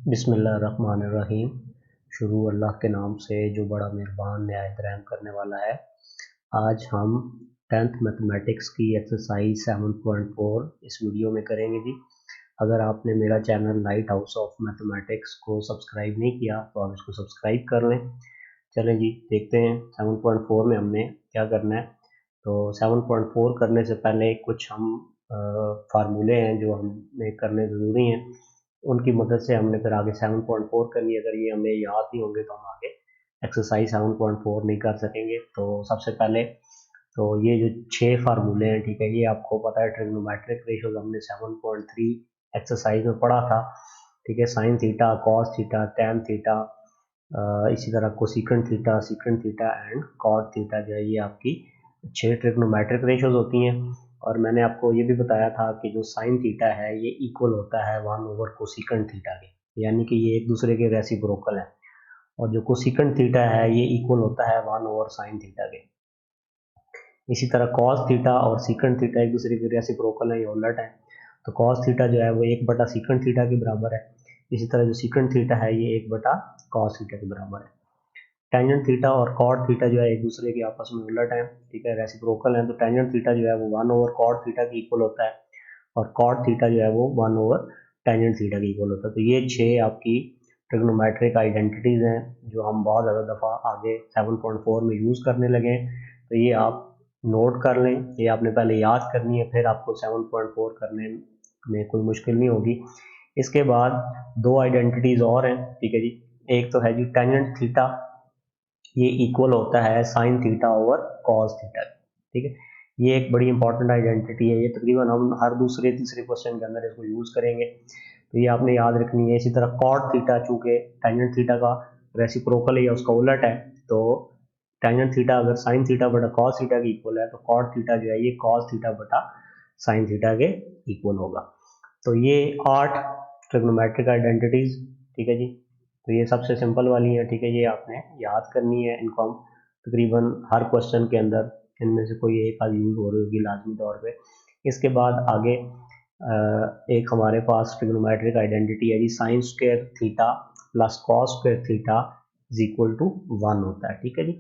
बिस्मिल्लाहिर्रहमानिर्रहीम। शुरू अल्लाह के नाम से जो बड़ा मेहरबान नहायत रहम करने वाला है। आज हम 10th मैथमेटिक्स की एक्सरसाइज 7.4 इस वीडियो में करेंगे जी। अगर आपने मेरा channel light house of mathematics को सब्सक्राइब नहीं किया तो आप इसको सब्सक्राइब कर लें। चलें जी, देखते हैं 7.4 में हमने क्या करना है। तो 7.4 करने से पहले कुछ हम फार्मूले हैं जो हमें करने ज़रूरी हैं, उनकी मदद से हमने फिर आगे 7.4 करनी है। अगर ये हमें याद नहीं होंगे तो हम आगे एक्सरसाइज 7.4 नहीं कर सकेंगे। तो सबसे पहले तो ये जो 6 फार्मूले हैं, ठीक है, ये आपको पता है ट्रिग्नोमेट्रिक रेशियोज हमने 7.3 एक्सरसाइज में पढ़ा था। ठीक है, sine theta, cos theta, tan theta, इसी तरह cosecant theta, secant theta and cot theta जो है ये आपकी 6 ट्रिग्नोमेट्रिक रेशियोज होती हैं। और मैंने आपको ये भी बताया था कि जो साइन थीटा है ये इक्वल होता है 1 ओवर कोसिकेंट थीटा के, यानी कि ये एक दूसरे के रेसिप्रोकल है। और जो कोसिकेंट थीटा है ये इक्वल होता है 1 ओवर साइन थीटा के। इसी तरह कॉस थीटा और सीकेंट थीटा एक दूसरे के रेसिप्रोकल है, ये उलट है। तो कॉस थीटा जो है वो 1 बटा सीकेंट थीटा के बराबर है। इसी तरह जो सीकेंट थीटा है ये 1 बटा कॉस थीटा के बराबर है। टेंजेंट थीटा और कॉट थीटा जो है एक दूसरे के आपस में उलट है, ठीक है, रेसिप्रोकल है। तो टेंजेंट थीटा जो है वो 1 ओवर कॉट थीटा के इक्वल होता है और कॉट थीटा जो है वो 1 ओवर टेंजेंट थीटा के इक्वल होता है। तो ये 6 आपकी ट्रिग्नोमेट्रिक आइडेंटिटीज हैं जो हम बहुत ज़्यादा दफ़ा आगे 7.4 में यूज़ करने लगे हैं। तो ये आप नोट कर लें, ये आपने पहले याद करनी है, फिर आपको 7.4 करने में कोई मुश्किल नहीं होगी। इसके बाद 2 आइडेंटिटीज और हैं, ठीक है जी। एक तो है जी टेंजेंट थीटा, ये इक्वल होता है sine theta over cos theta, ठीक है। ये एक बड़ी इंपॉर्टेंट आइडेंटिटी है, ये तकरीबन हम हर दूसरे तीसरे क्वेश्चन के अंदर इसको यूज़ करेंगे, तो ये आपने याद रखनी है। इसी तरह कॉट थीटा, चूँकि टेंजेंट थीटा का रेसिप्रोकल या उसका उलट है, तो टेंजेंट थीटा अगर साइन थीटा बटा कॉस थीटा के इक्वल है तो कॉट थीटा जो है ये कॉस थीटा बटा साइन थीटा के इक्वल होगा। तो ये 8 ट्रिग्नोमेट्रिक आइडेंटिटीज, ठीक है जी। तो ये सबसे सिंपल वाली है, ठीक है, ये आपने याद करनी है। इनको हम तकरीबन हर क्वेश्चन के अंदर इनमें से कोई एक आध यूज हो रही होगी लाजमी तौर पे। इसके बाद आगे एक हमारे पास ट्रिग्नोमेट्रिक आइडेंटिटी है जी, sine square theta plus cos square theta is equal to 1 होता है, ठीक है जी।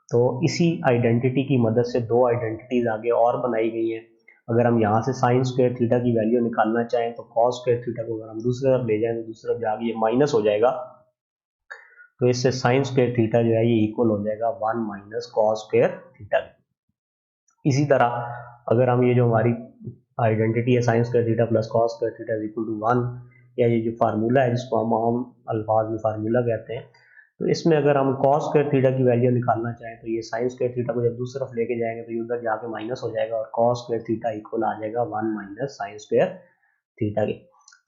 तो इसी आइडेंटिटी की मदद से 2 आइडेंटिटीज आगे और बनाई गई हैं। अगर हम यहाँ से साइन स्क्वायर थीटा की वैल्यू निकालना चाहें तो कॉस स्क्वायर थीटा को अगर हम दूसरी तरफ ले जाएं तो दूसरी तरफ जाके ये माइनस हो जाएगा, तो इससे साइन स्क्वायर थीटा जो है ये इक्वल हो जाएगा 1 माइनस कॉस स्क्वायर थीटा। इसी तरह अगर हम ये जो हमारी आइडेंटिटी है sine square theta plus cos square theta is equal to 1, या ये जो फार्मूला है जिसको हम आम अल्फाज में फार्मूला कहते हैं, तो इसमें अगर हम कॉस स्क्वायर थीटा की वैल्यू निकालना चाहें तो ये साइन स्क्वायर थीटा को जब दूसरी तरफ लेके जाएंगे तो ये उधर जाके माइनस हो जाएगा और कॉस स्क्वायर थीटा इक्वल आ जाएगा 1 माइनस साइन स्क्वायर थीटा के।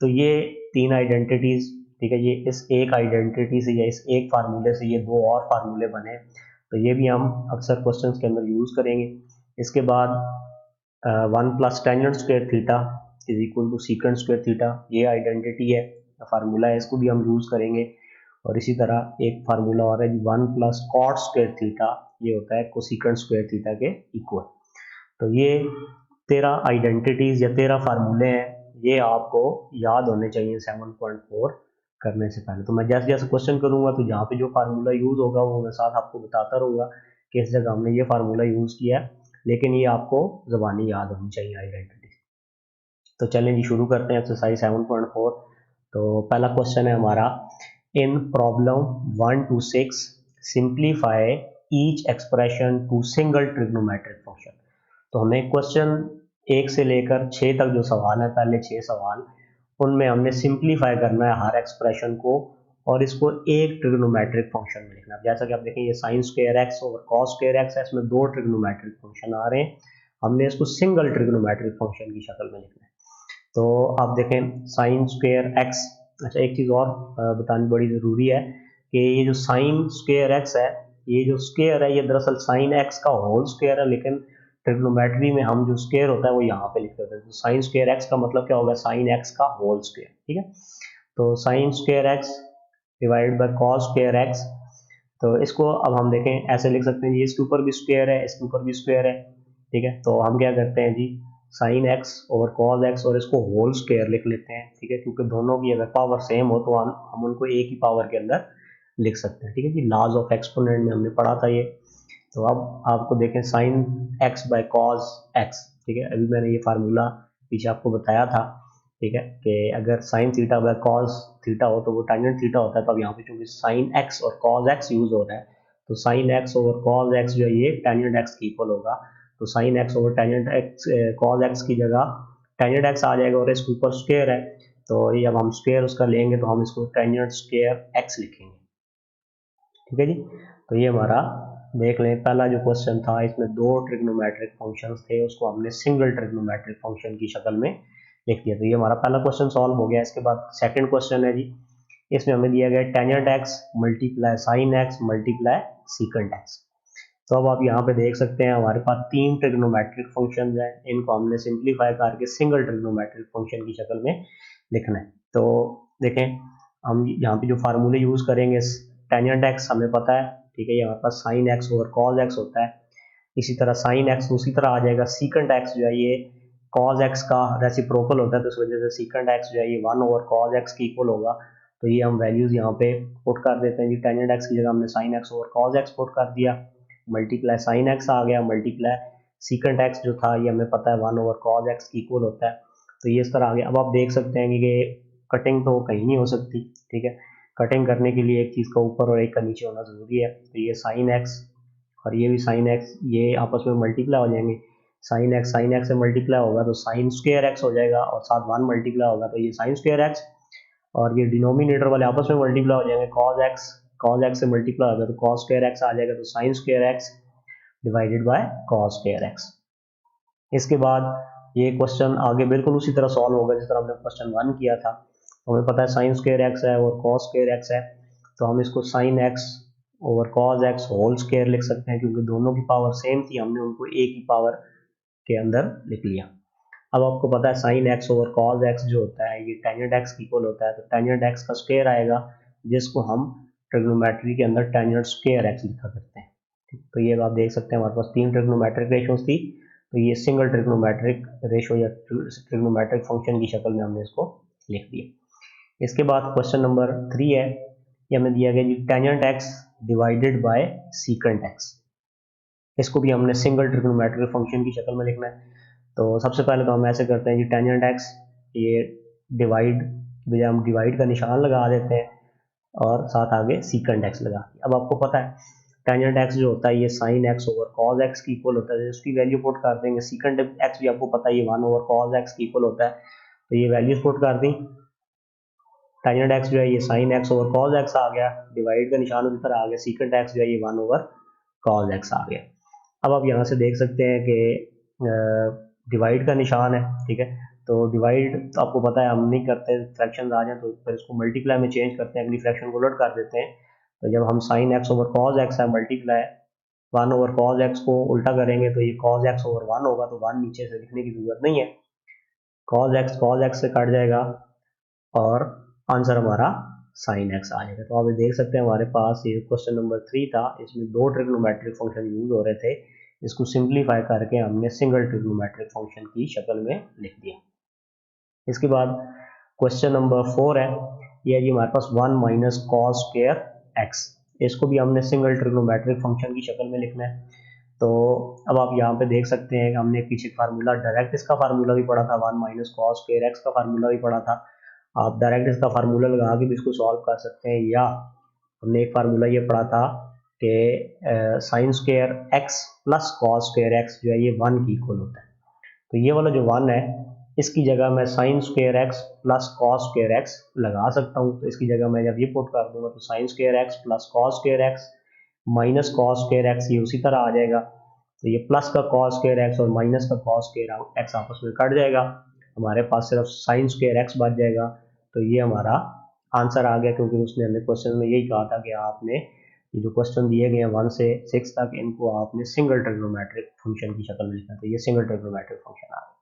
तो ये 3 आइडेंटिटीज, ठीक है, ये इस एक आइडेंटिटी से या इस एक फार्मूले से ये 2 और फार्मूले बने, तो ये भी हम अक्सर क्वेश्चंस के अंदर यूज करेंगे। इसके बाद 1 plus tangent square theta is equal to secant square theta, ये आइडेंटिटी है, फार्मूला है, इसको भी हम यूज करेंगे। और इसी तरह एक फार्मूला और है 1 प्लस कॉट स्क्वायर थीटा, ये होता है कोसिकेंट स्क्वायर थीटा के इक्वल। तो ये 13 आइडेंटिटीज या 13 फार्मूले हैं, ये आपको याद होने चाहिए 7.4 करने से पहले। तो मैं जैसे जैसे क्वेश्चन करूंगा तो जहाँ पे जो फार्मूला यूज होगा वो मैं साथ आपको बताता रहूँगा कि इस जगह हमने ये फार्मूला यूज किया है, लेकिन ये आपको ज़बानी याद होनी चाहिए आइडेंटिटी। तो चलें जी, शुरू करते हैं एक्सरसाइज 7.4। तो पहला क्वेश्चन है हमारा, in problem 1 to 6 simplify each expression to single trigonometric function. तो हमें क्वेश्चन 1 से लेकर 6 तक जो सवाल है, पहले 6 सवाल, उनमें हमने सिंप्लीफाई करना है हर एक्सप्रेशन को और इसको एक ट्रिग्नोमेट्रिक फंक्शन में लिखना है। जैसा कि आप देखें ये साइन स्क्वायर एक्स और कॉस स्क्वायर एक्स है, इसमें 2 ट्रिग्नोमेट्रिक फंक्शन आ रहे हैं, हमने इसको सिंगल ट्रिग्नोमेट्रिक फंक्शन की शक्ल में लिखना है। तो आप देखें साइन स्क्वायर एक्स, अच्छा एक चीज़ और बतानी बड़ी ज़रूरी है कि ये जो साइन स्क्वायर एक्स है, ये जो स्क्वायर है ये दरअसल साइन एक्स का होल स्क्वायर है, लेकिन ट्रिग्नोमेट्री में हम जो स्क्वायर होता है वो यहाँ पे लिखते होते हैं। तो साइन स्क्वायर एक्स का मतलब क्या होगा, साइन एक्स का होल स्क्वायर, ठीक है। तो sine square x divide by cos square x, तो इसको अब हम देखें ऐसे लिख सकते हैं जी, इसके ऊपर भी स्क्वायर है, इसके ऊपर भी स्क्वायर है, ठीक है। तो हम क्या करते हैं जी, sine x over cos x और इसको होल स्क्वायर लिख लेते हैं, ठीक है, क्योंकि दोनों की अगर पावर सेम हो तो हम उनको एक ही पावर के अंदर लिख सकते हैं, ठीक है जी। लॉज ऑफ एक्सपोनेंट में हमने पढ़ा था ये। तो अब आपको देखें sine x by cos x, ठीक है, अभी मैंने ये फार्मूला पीछे आपको बताया था, ठीक है, कि अगर sine theta by cos theta हो तो वो टेंजेंट थीटा होता है। तो अब यहाँ पे चूंकि साइन एक्स और कॉज एक्स यूज हो रहा है तो sign x over cos x जो है ये टेंजेंट एक्स की इक्वल होगा। तो sign x over tangent x cos x की जगह टेंजेंट एक्स आ जाएगा और इसके ऊपर स्क्वायर है, तो ये अब हम स्क्वायर उसका लेंगे तो हम इसको टेंजेंट स्क्वायर एक्स लिखेंगे, ठीक है जी। तो ये हमारा देख लें, पहला जो क्वेश्चन था इसमें दो ट्रिग्नोमेट्रिक फंक्शंस थे, उसको हमने सिंगल ट्रिग्नोमेट्रिक फंक्शन की शक्ल में लिख दिया। तो ये हमारा पहला क्वेश्चन सॉल्व हो गया। इसके बाद सेकंड क्वेश्चन है जी, इसमें हमें दिया गया tangent x multiply sine x multiply secant x. तो अब आप यहाँ पे देख सकते हैं हमारे पास तीन ट्रिग्नोमेट्रिक फंक्शन हैं, इनको हमने सिंप्लीफाई करके सिंगल ट्रिग्नोमेट्रिक फंक्शन की शक्ल में लिखना है। तो देखें हम यहाँ पे जो फार्मूले यूज करेंगे, टेंजेंट एक्स हमें पता है, ठीक है, ये हमारे पास sine x over cos x होता है। इसी तरह साइन एक्स दूसरी तरह आ जाएगा, सीकेंट एक्स जो है ये कॉज एक्स का रेसिप्रोकल होता है, तो इस वजह से सीकेंट एक्स जो है ये 1 ओवर कॉज एक्स की इक्वल होगा। तो ये हम वैल्यूज यहाँ पे पुट कर देते हैं जी। टेंजेंट एक्स की जगह हमने sign x over cos x put कर दिया, मल्टीप्लाई साइन एक्स आ गया, मल्टीप्लाई सीकेंट एक्स जो था ये हमें पता है 1 ओवर कॉज एक्स की इक्वल होता है। तो ये इस तरह आ गया। अब आप देख सकते हैं कि कटिंग तो कहीं नहीं हो सकती, ठीक है, कटिंग करने के लिए एक चीज़ का ऊपर और एक का नीचे होना ज़रूरी है। तो ये साइन एक्स और ये भी साइन एक्स ये आपस में मल्टीप्लाई हो जाएंगे, साइन एक्स से मल्टीप्लाई होगा तो साइन स्क्वायर एक्स हो जाएगा और साथ 1 मल्टीप्लाई होगा तो ये साइन स्क्वायर एक्स, और ये डिनोमिनेटर वाले आपस में मल्टीप्लाई हो जाएंगे, कॉज एक्स से मल्टीप्लाई होगा तो कॉस स्क्वायर एक्स आ जाएगा, तो sine square x divided by cos square x. इसके बाद ये क्वेश्चन आगे बिल्कुल उसी तरह सॉल्व होगा जिस तरह हमने क्वेश्चन 1 किया था। हमें पता है साइन स्क्वायर एक्स है और कॉस स्क्वायर एक्स है, तो हम इसको sine x over cos x whole square लिख सकते हैं, क्योंकि दोनों की पावर सेम थी, हमने उनको एक ही पावर के अंदर लिख लिया। अब आपको पता है sign x over cos x जो होता है ये टेंजेंट एक्स की इक्वल होता है, तो टेंजेंट एक्स का स्क्वायर आएगा जिसको हम ट्रिग्नोमेट्री के अंदर टेंजेंट स्क्वायर एक्स लिखा करते हैं। तो ये आप देख सकते हैं हमारे पास तीन ट्रिग्नोमेट्रिक रेशियोज थी, तो ये सिंगल ट्रिग्नोमेट्रिक रेशियो या ट्रिग्नोमेट्रिक फंक्शन की शक्ल में हमने इसको लिख दिया। इसके बाद क्वेश्चन नंबर 3 है, ये हमें दिया गया जी tangent x divided by secant x. इसको भी हमने सिंगल ट्रिग्नोमेट्रिक फंक्शन की शक्ल में लिखना है। तो सबसे पहले तो हम ऐसे करते हैं जी टेंजेंट एक्स, ये डिवाइड बजाय हम डिवाइड का निशान लगा देते हैं और साथ आगे सीकेंट एक्स लगा। अब आपको पता है टेंजेंट एक्स जो होता है ये sine x over cos x की इक्वल होता है, इसकी वैल्यू पुट कर देंगे। सीकेंट एक्स भी आपको पता है ये 1 ओवर कॉज एक्स की इक्वल होता है, तो ये वैल्यूज पुट कर दी। टेंजेंट एक्स जो है ये sine x over cos x आ गया, डिवाइड का निशान उसी तरह आ गया, सीकेंट एक्स जो है ये 1 ओवर कॉज एक्स आ गया। अब आप यहाँ से देख सकते हैं कि डिवाइड का निशान है, ठीक है, तो डिवाइड तो आपको पता है हम नहीं करते, फ्रैक्शन आ जाए तो फिर इसको मल्टीप्लाई में चेंज करते हैं, अगली फ्रैक्शन को उलट कर देते हैं। तो जब हम sign x over cos x है मल्टीप्लाई 1 ओवर कॉज एक्स को उल्टा करेंगे तो ये कॉज एक्स ओवर 1 होगा, तो 1 नीचे से लिखने की जरूरत नहीं है, कॉज एक्स से कट जाएगा और आंसर हमारा साइन एक्स आ जाएगा। तो आप ये देख सकते हैं हमारे पास ये क्वेश्चन नंबर 3 था, इसमें दो ट्रिग्नोमेट्रिक फंक्शन यूज हो रहे थे, इसको सिंप्लीफाई करके हमने सिंगल ट्रिग्नोमेट्रिक फंक्शन की शक्ल में लिख दिया। इसके बाद क्वेश्चन नंबर 4 है, ये जी हमारे पास 1 माइनस कॉस स्क्वायर एक्स, इसको भी हमने सिंगल ट्रिग्नोमेट्रिक फंक्शन की शक्ल में लिखना है। तो अब आप यहाँ पे देख सकते हैं हमने पीछे फार्मूला डायरेक्ट इसका फार्मूला भी पढ़ा था, 1 माइनस कॉस स्क्वायर एक्स का फार्मूला भी पढ़ा था। आप डायरेक्ट इसका फार्मूला लगा के भी इसको सॉल्व कर सकते हैं, या हमने एक फार्मूला ये पढ़ा था कि sign square x plus cos square x जो है ये 1 की इक्वल होता है। तो ये वाला जो 1 है इसकी जगह मैं sign square x plus cos square x लगा सकता हूँ। तो इसकी जगह मैं जब ये पुट कर दूंगा तो sine square x plus cos square x minus cos square x ये उसी तरह आ जाएगा। तो ये प्लस का कॉस स्क्वायर एक्स और माइनस का कॉस स्क्वायर एक्स आपस में कट जाएगा, हमारे पास सिर्फ साइन स्क्वायर एक्स बच जाएगा। तो ये हमारा आंसर आ गया, क्योंकि उसने हमें क्वेश्चन में यही कहा था कि आपने ये जो क्वेश्चन दिए गए हैं 1 से 6 तक इनको आपने सिंगल ट्रिग्नोमेट्रिक फंक्शन की शक्ल में लिखना। तो ये सिंगल ट्रिग्नोमेट्रिक फंक्शन आ गया।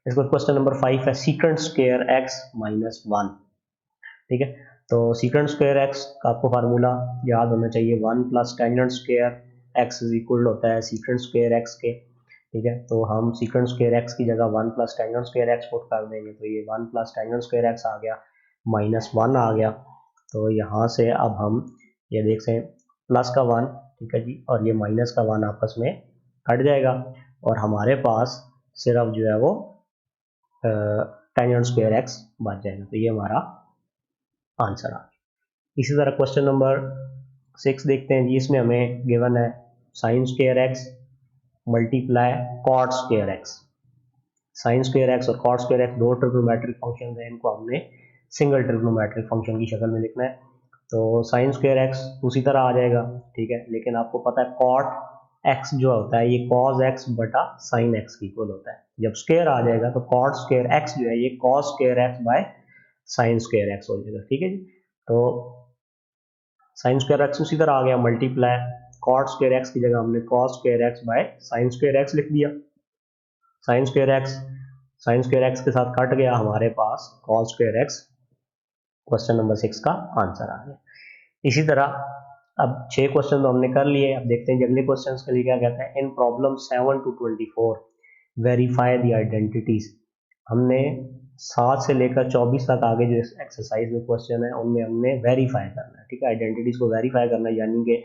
इसके बाद क्वेश्चन नंबर 5 है सीकेंट स्क्वायर एक्स माइनस 1, ठीक है। तो सीकेंट स्क्वायर एक्स का आपको फार्मूला याद होना चाहिए, 1 plus tangent square x is equal होता है सीकेंट स्क्वायर एक्स के, ठीक है। तो हम सीकेंट स्क्वायर एक्स की जगह 1 plus tangent square x put कर देंगे, तो ये 1 प्लस टेंजेंट स्क्वायर एक्स आ गया, -1 आ गया। तो यहाँ से अब हम ये देख सकते हैं प्लस का 1, ठीक है जी, और ये माइनस का 1 आपस में कट जाएगा और हमारे पास सिर्फ जो है वो टेंजेंट स्क्वायर एक्स बच जाएगा। तो ये हमारा आंसर आ गया। इसी तरह क्वेश्चन नंबर 6 देखते हैं जी। इसमें हमें गिवन है sine square x multiply cot square x. Sine square x और कॉट स्क्वायर एक्स दो ट्रिग्नोमेट्रिक फंक्शन है, इनको हमने सिंगल ट्रिग्नोमेट्रिक फंक्शन की शक्ल में लिखना है। तो साइन स्क्वायर एक्स उसी तरह आ जाएगा, ठीक है, लेकिन आपको पता है कॉट एक्स जो होता है ये कॉस एक्स बटा साइन एक्स की इक्वल होता है। जब स्क्वायर आ जाएगा तो कॉट स्क्वायर एक्स जो है ये cos square x by sine square x हो जाएगा, ठीक है जी। तो साइन स्क्वायर एक्स उसी तरह आ गया, मल्टीप्लाई कॉट स्क्वायर एक्स की जगह हमने cos square x by sine square x लिख दिया। साइन स्क्वायर एक्स के साथ कट गया, हमारे पास cos square x question number 6 का आंसर आ गया। इसी तरह अब 6 क्वेश्चन तो हमने कर लिए, अब देखते हैं अगले क्वेश्चन के लिए क्या कहता है। In problem 7 to 24 verify the identities. हमने 7 से लेकर 24 तक आगे जो एक्सरसाइज में क्वेश्चन है उनमें हमने वेरीफाई करना है, ठीक है, आइडेंटिटीज को वेरीफाई करना है, यानी कि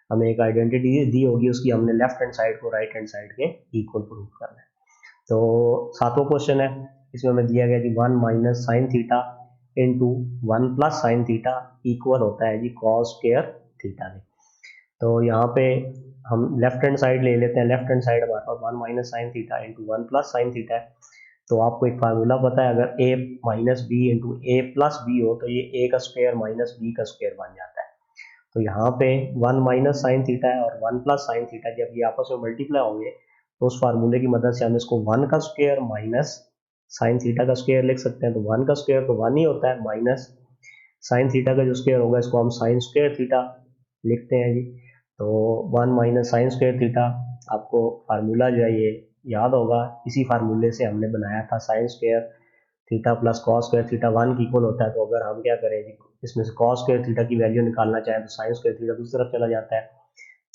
हमें एक आइडेंटिटी दी होगी, उसकी हमने लेफ्ट हैंड साइड को राइट हैंड साइड के इक्वल प्रूव करना है। तो 7वां क्वेश्चन है, इसमें हमें दिया गया कि 1 minus sine theta into 1 plus sine theta equal होता है जी कॉस स्क्वायर थीटा के। तो यहाँ पे हम लेफ्ट हैंड साइड ले लेते हैं। लेफ्ट हैंड साइड हमारे पास 1 minus sine theta into 1 plus sine theta है। तो आपको एक फार्मूला पता है, अगर a minus b into a plus b हो तो ये a का स्क्वायर माइनस बी का स्क्वायर बन जाता है। तो यहाँ पे 1 माइनस साइन थीटा है और 1 प्लस साइन थीटा, जब ये आपस में मल्टीप्लाई होंगे तो उस फार्मूले की मदद से हम इसको 1 का स्क्वायर माइनस साइन थीटा का स्क्वायर लिख सकते हैं। तो 1 का स्क्वायर तो 1 ही होता है, माइनस साइन थीटा का जो स्क्वायर होगा इसको हम साइन स्क्वायर थीटा लिखते हैं जी। तो 1 माइनस साइन स्क्वायर थीटा, आपको फार्मूला जो है ये याद होगा, इसी फार्मूले से हमने बनाया था sign square theta plus cos square theta 1 की इक्वल होता है। तो अगर हम क्या करें जी, इसमें से कॉस स्क्वायर थीटा की वैल्यू निकालना चाहें तो साइन स्क्वायर थीटा दूसरी तरफ चला जाता है।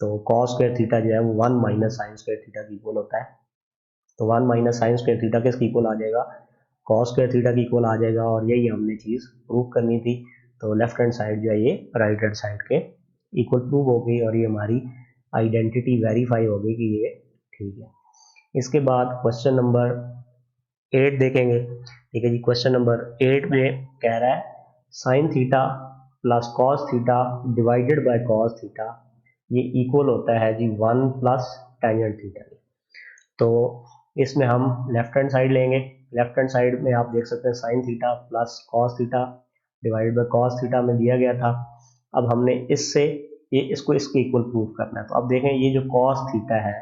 तो कॉस स्क्वायर थीटा जो है वो 1 माइनस साइन स्क्वायर थीटा की इक्वल होता है। तो 1 माइनस साइन स्क्वायर थीटा किसकी इक्वल आ जाएगा, कॉस स्क्वायर थीटा की इक्वल आ जाएगा, और यही हमने चीज़ प्रूव करनी थी। तो लेफ्ट हैंड साइड जो है ये राइट हैंड साइड के इक्वल प्रूव हो गई और ये हमारी आइडेंटिटी वेरीफाई हो गई कि ये ठीक है। इसके बाद क्वेश्चन नंबर 8 देखेंगे, ठीक है जी। क्वेश्चन नंबर 8 में कह रहा है sine theta plus cos theta divided by cos theta ये इक्वल होता है जी 1 प्लस टेंजेंट थीटा। तो इसमें हम लेफ्ट हैंड साइड लेंगे। लेफ्ट हैंड साइड में आप देख सकते हैं sine theta plus cos theta divide by cos theta में दिया गया था। अब हमने इससे ये इसको इसके इक्वल प्रूव करना है। तो अब देखें ये जो कॉस थीटा है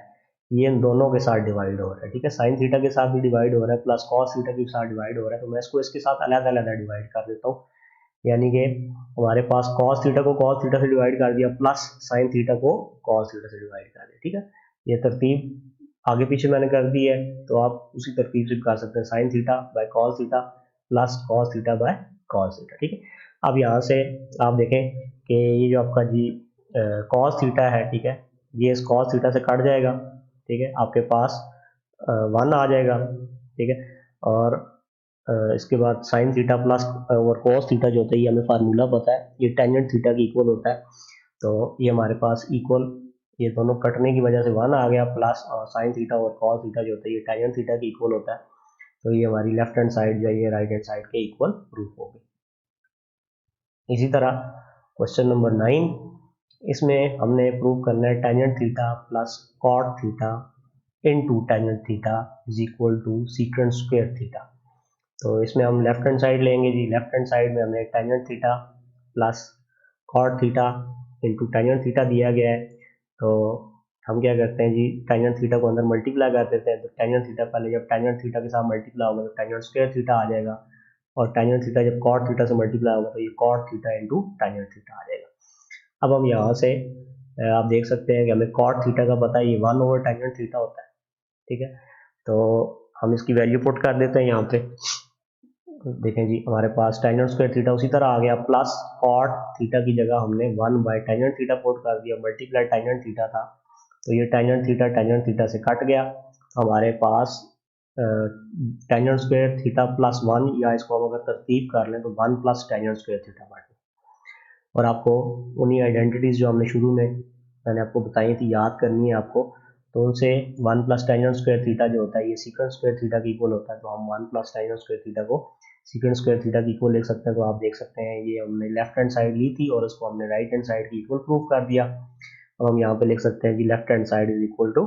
ये इन दोनों के साथ डिवाइड हो रहा है, ठीक है, साइन थीटा के साथ भी डिवाइड हो रहा है प्लस कॉस थीटा के साथ डिवाइड हो रहा है। तो मैं इसको इसके साथ अलग अलग डिवाइड कर देता हूँ, यानी कि हमारे पास कॉस थीटा को कॉस थीटा से डिवाइड कर दिया प्लस साइन थीटा को कॉस थीटा से डिवाइड कर दिया, ठीक है। ये तरतीब आगे पीछे मैंने कर दी है, तो आप उसी तरतीब से कर सकते हैं, sine theta by cos theta plus cos theta by cos theta, ठीक है। अब यहाँ से आप देखें कि ये जो आपका जी कॉस थीटा है, ठीक है, ये इस कॉस थीटा से कट जाएगा, ठीक है, आपके पास 1 आ जाएगा, ठीक है। और इसके बाद साइन थीटा प्लस और कॉस थीटा जो होता है ये हमें फार्मूला पता है, ये टेंजेंट थीटा की इक्वल होता है। तो ये हमारे पास इक्वल, ये दोनों कटने की वजह से 1 आ गया, प्लस और साइन थीटा और कॉस थीटा जो होता है ये टेंजेंट थीटा की इक्वल होता है। तो ये हमारी लेफ्ट हैंड साइड जो है ये राइट हैंड साइड के इक्वल प्रूफ हो गई। इसी तरह क्वेश्चन नंबर 9, इसमें हमने प्रूव करना है tangent theta plus cot theta into tangent theta is equal to secant square theta. तो इसमें हम लेफ्ट हैंड साइड लेंगे जी। लेफ्ट हैंड साइड में हमें tangent theta plus cot theta into tangent theta दिया गया है। तो हम क्या करते हैं जी, टेंजेंट थीटा को अंदर मल्टीप्लाई कर देते हैं। तो टेंजेंट थीटा पहले जब टेंजेंट थीटा के साथ मल्टीप्लाई होगा तो टेंजेंट स्क्वायर थीटा आ जाएगा, और टेंजेंट थीटा जब कॉट थीटा से मल्टीप्लाई होगा तो ये cot theta into tangent theta आ जाएगा। अब हम यहाँ से आप देख सकते हैं कि हमें कॉट थीटा का पता है ये 1 ओवर टेंजेंट थीटा होता है, ठीक है। तो हम इसकी वैल्यू पुट कर देते हैं यहाँ पे। देखें जी हमारे पास टेंजेंट स्क्वायर थीटा उसी तरह आ गया, प्लस कॉट थीटा की जगह हमने 1 बाय टेंजेंट थीटा पुट कर दिया, मल्टीप्लाई टेंजेंट थीटा था। तो ये टेंजेंट थीटा से कट गया, हमारे पास टेंजेंट स्क्वायर थीटा प्लस 1, या इसको हम अगर तरतीब कर लें तो 1 plus tangent square theta by 2। और आपको उन्हीं आइडेंटिटीज़ जो हमने शुरू में मैंने आपको बताई थी याद करनी है आपको, तो उनसे 1 प्लस टेंजेंट स्क्वायर थीटा जो होता है ये सीकेंट स्क्वायर थीटा के इक्वल होता है, तो हम 1 प्लस टेंजेंट स्क्वायर थीटा को सीकेंट स्क्वायर थीटा के इक्वल लिख सकते हैं। तो आप देख सकते हैं ये हमने लेफ्ट हैंड साइड ली थी और उसको हमने राइट हैंड साइड की इक्वल प्रूव कर दिया। अब हम यहाँ पे लिख सकते हैं कि left hand side is equal to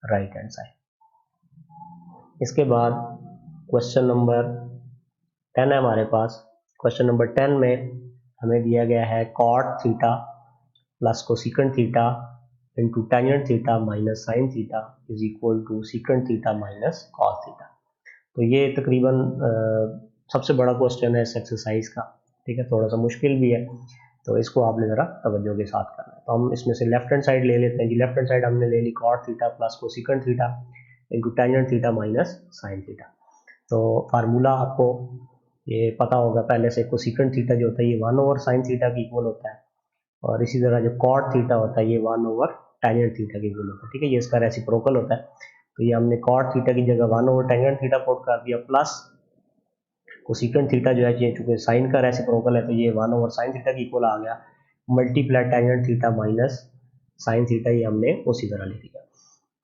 right hand side. इसके बाद क्वेश्चन नंबर 10 है हमारे पास। क्वेश्चन नंबर 10 में हमें दिया गया है cot theta plus cosecant theta into tangent theta minus sine theta is equal to secant theta minus cos theta. तो ये तकरीबन सबसे बड़ा क्वेश्चन है इस एक्सरसाइज का, ठीक है, थोड़ा सा मुश्किल भी है, तो इसको आपने ज़रा तवज्जो के साथ करना है। तो हम इसमें से लेफ्ट हैंड साइड ले लेते हैं जी। लेफ्ट हैंड साइड हमने ले ली cot theta plus cosecant theta into tangent theta minus sine theta. तो फार्मूला आपको ये पता होगा पहले से, कोसिकेंट थीटा जो होता है ये 1 ओवर साइन थीटा की इक्वल होता है, और इसी तरह जो कॉट थीटा होता है ये 1 ओवर टेंजेंट थीटा की इक्वल होता है, ठीक है, ये इसका रेसिप्रोकल होता है। तो ये हमने कॉट थीटा की जगह 1 ओवर टेंजेंट थीटा पुट कर दिया, प्लस कोसिकेंट थीटा जो है ये चूंकि साइन का रेसिप्रोकल है तो ये 1 ओवर साइन थीटा की इक्वल आ गया, multiply tangent theta minus sine theta, ये हमने उसी तरह लिख दिया।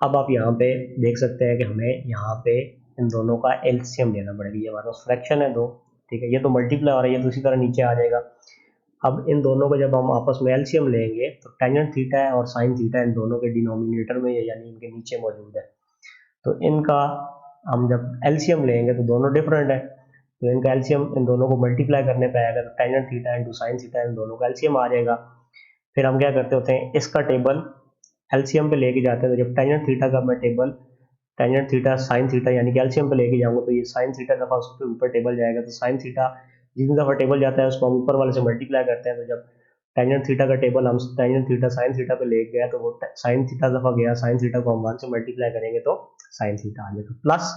अब आप यहाँ पे देख सकते हैं कि हमें यहाँ पे इन दोनों का एलसीएम लेना पड़ेगा। ये हमारे पास फ्रैक्शन है दो, ठीक है, ये तो मल्टीप्लाई हो रहा है, ये तो उसी तरह नीचे आ जाएगा। अब इन दोनों को जब हम आपस में एलसीएम लेंगे तो टेंजेंट थीटा है और साइन थीटा इन दोनों के डिनोमिनेटर में यानी इनके नीचे मौजूद है, तो इनका हम जब एलसीएम लेंगे तो दोनों डिफरेंट है, तो इनका एलसीएम इन दोनों को मल्टीप्लाई करने पे आएगा, तो tangent theta into sine theta इन दोनों का एलसीएम आ जाएगा। फिर हम क्या करते होते हैं, इसका टेबल एलसीएम पे लेके जाते हैं, तो जब टेंजेंट थीटा का मैं table tangent theta sine theta यानी कि एलसीएम पे लेके जाऊंगा तो ये साइन थीटा दफा उसके ऊपर टेबल जाएगा, तो साइन थीटा जितनी दफा टेबल जाता है उसको हम ऊपर वाले से मल्टीप्लाई करते हैं, तो जब टेंजेंट थीटा का टेबल हम टेंजेंट थीटा साइन थीटा पे ले गया तो वो साइन थीटा दफा गया, साइन थीटा को हम 1 से मल्टीप्लाई करेंगे तो साइन थीटा आ जाएगा, प्लस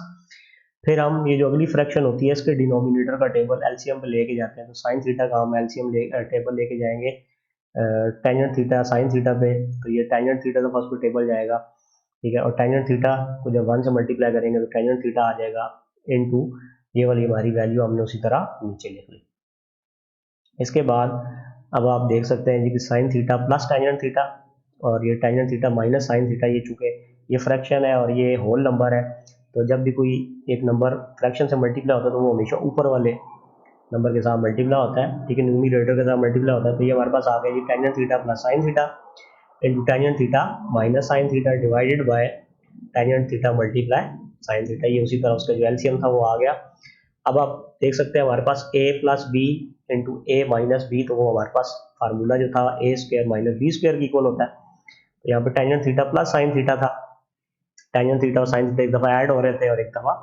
फिर हम ये जो अगली फ्रैक्शन होती है इसके डिनोमिनेटर का टेबल एलसीएम पे लेके जाते हैं, तो साइन थीटा का हम एलसीएम टेबल लेके जाएंगे टेंजेंट थीटा साइन थीटा पे, तो ये टेंजेंट थीटा का फर्स्ट पे टेबल जाएगा, ठीक है, और टेंजेंट थीटा को जब 1 से मल्टीप्लाई करेंगे तो टेंजेंट थीटा आ जाएगा इनटू ये वाली हमारी वैल्यू हमने उसी तरह नीचे लिख ली। इसके बाद अब आप देख सकते हैं जी कि sign theta plus tangent theta और ये tangent theta minus sine theta, ये चूंकि ये फ्रैक्शन है और ये होल नंबर है, तो जब भी कोई एक नंबर फ्रैक्शन से मल्टीप्लाई होता है तो वो हमेशा ऊपर वाले नंबर के साथ मल्टीप्लाई होता है, ठीक है, न्यूमरेटर के साथ मल्टीप्लाई होता है। तो ये हमारे पास आ गया जी tangent theta plus sine theta into tangent theta minus sine theta divided by tangent theta multiply sine theta, ये उसी तरह उसका जो एलसीएम था वो आ गया। अब आप देख सकते हैं हमारे पास a plus b into a minus b, तो वो हमारे पास फार्मूला जो था a square minus B square की इक्वल होता है। तो यहाँ पे tangent theta plus sine theta था, टेंजेंट थीटा और साइन थीटा एक दफा ऐड हो रहे थे और एक दफा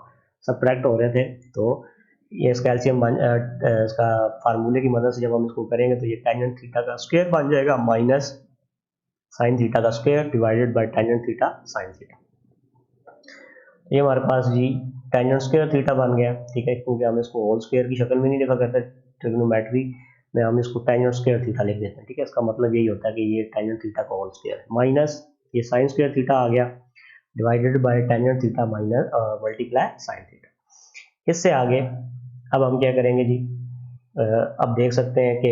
सब्ट्रैक्ट हो रहे थे, तो ये इसका एलसीएम इसका फार्मूले की मदद से जब हम इसको करेंगे तो ये टेंजेंट थीटा का स्क्वायर बन जाएगा माइनस साइन थीटा का square divided by tangent theta sine theta. ये हमारे पास जी टेंजेंट स्क्वायर थीटा बन गया, ठीक है, क्योंकि हम इसको होल स्क्वायर की शक्ल में नहीं लिखा करते ट्रिग्नोमेट्री में, हम इसको टेंजेंट स्क्वायर थीटा लिख देते हैं, ठीक है, इसका मतलब यही होता है कि ये टेंजेंट थीटा का होल स्क्वायर है, माइनस ये साइन स्क्वायर थीटा आ गया divided by tangent theta minus multiply sine theta. इससे आगे अब हम क्या करेंगे जी, अब देख सकते हैं कि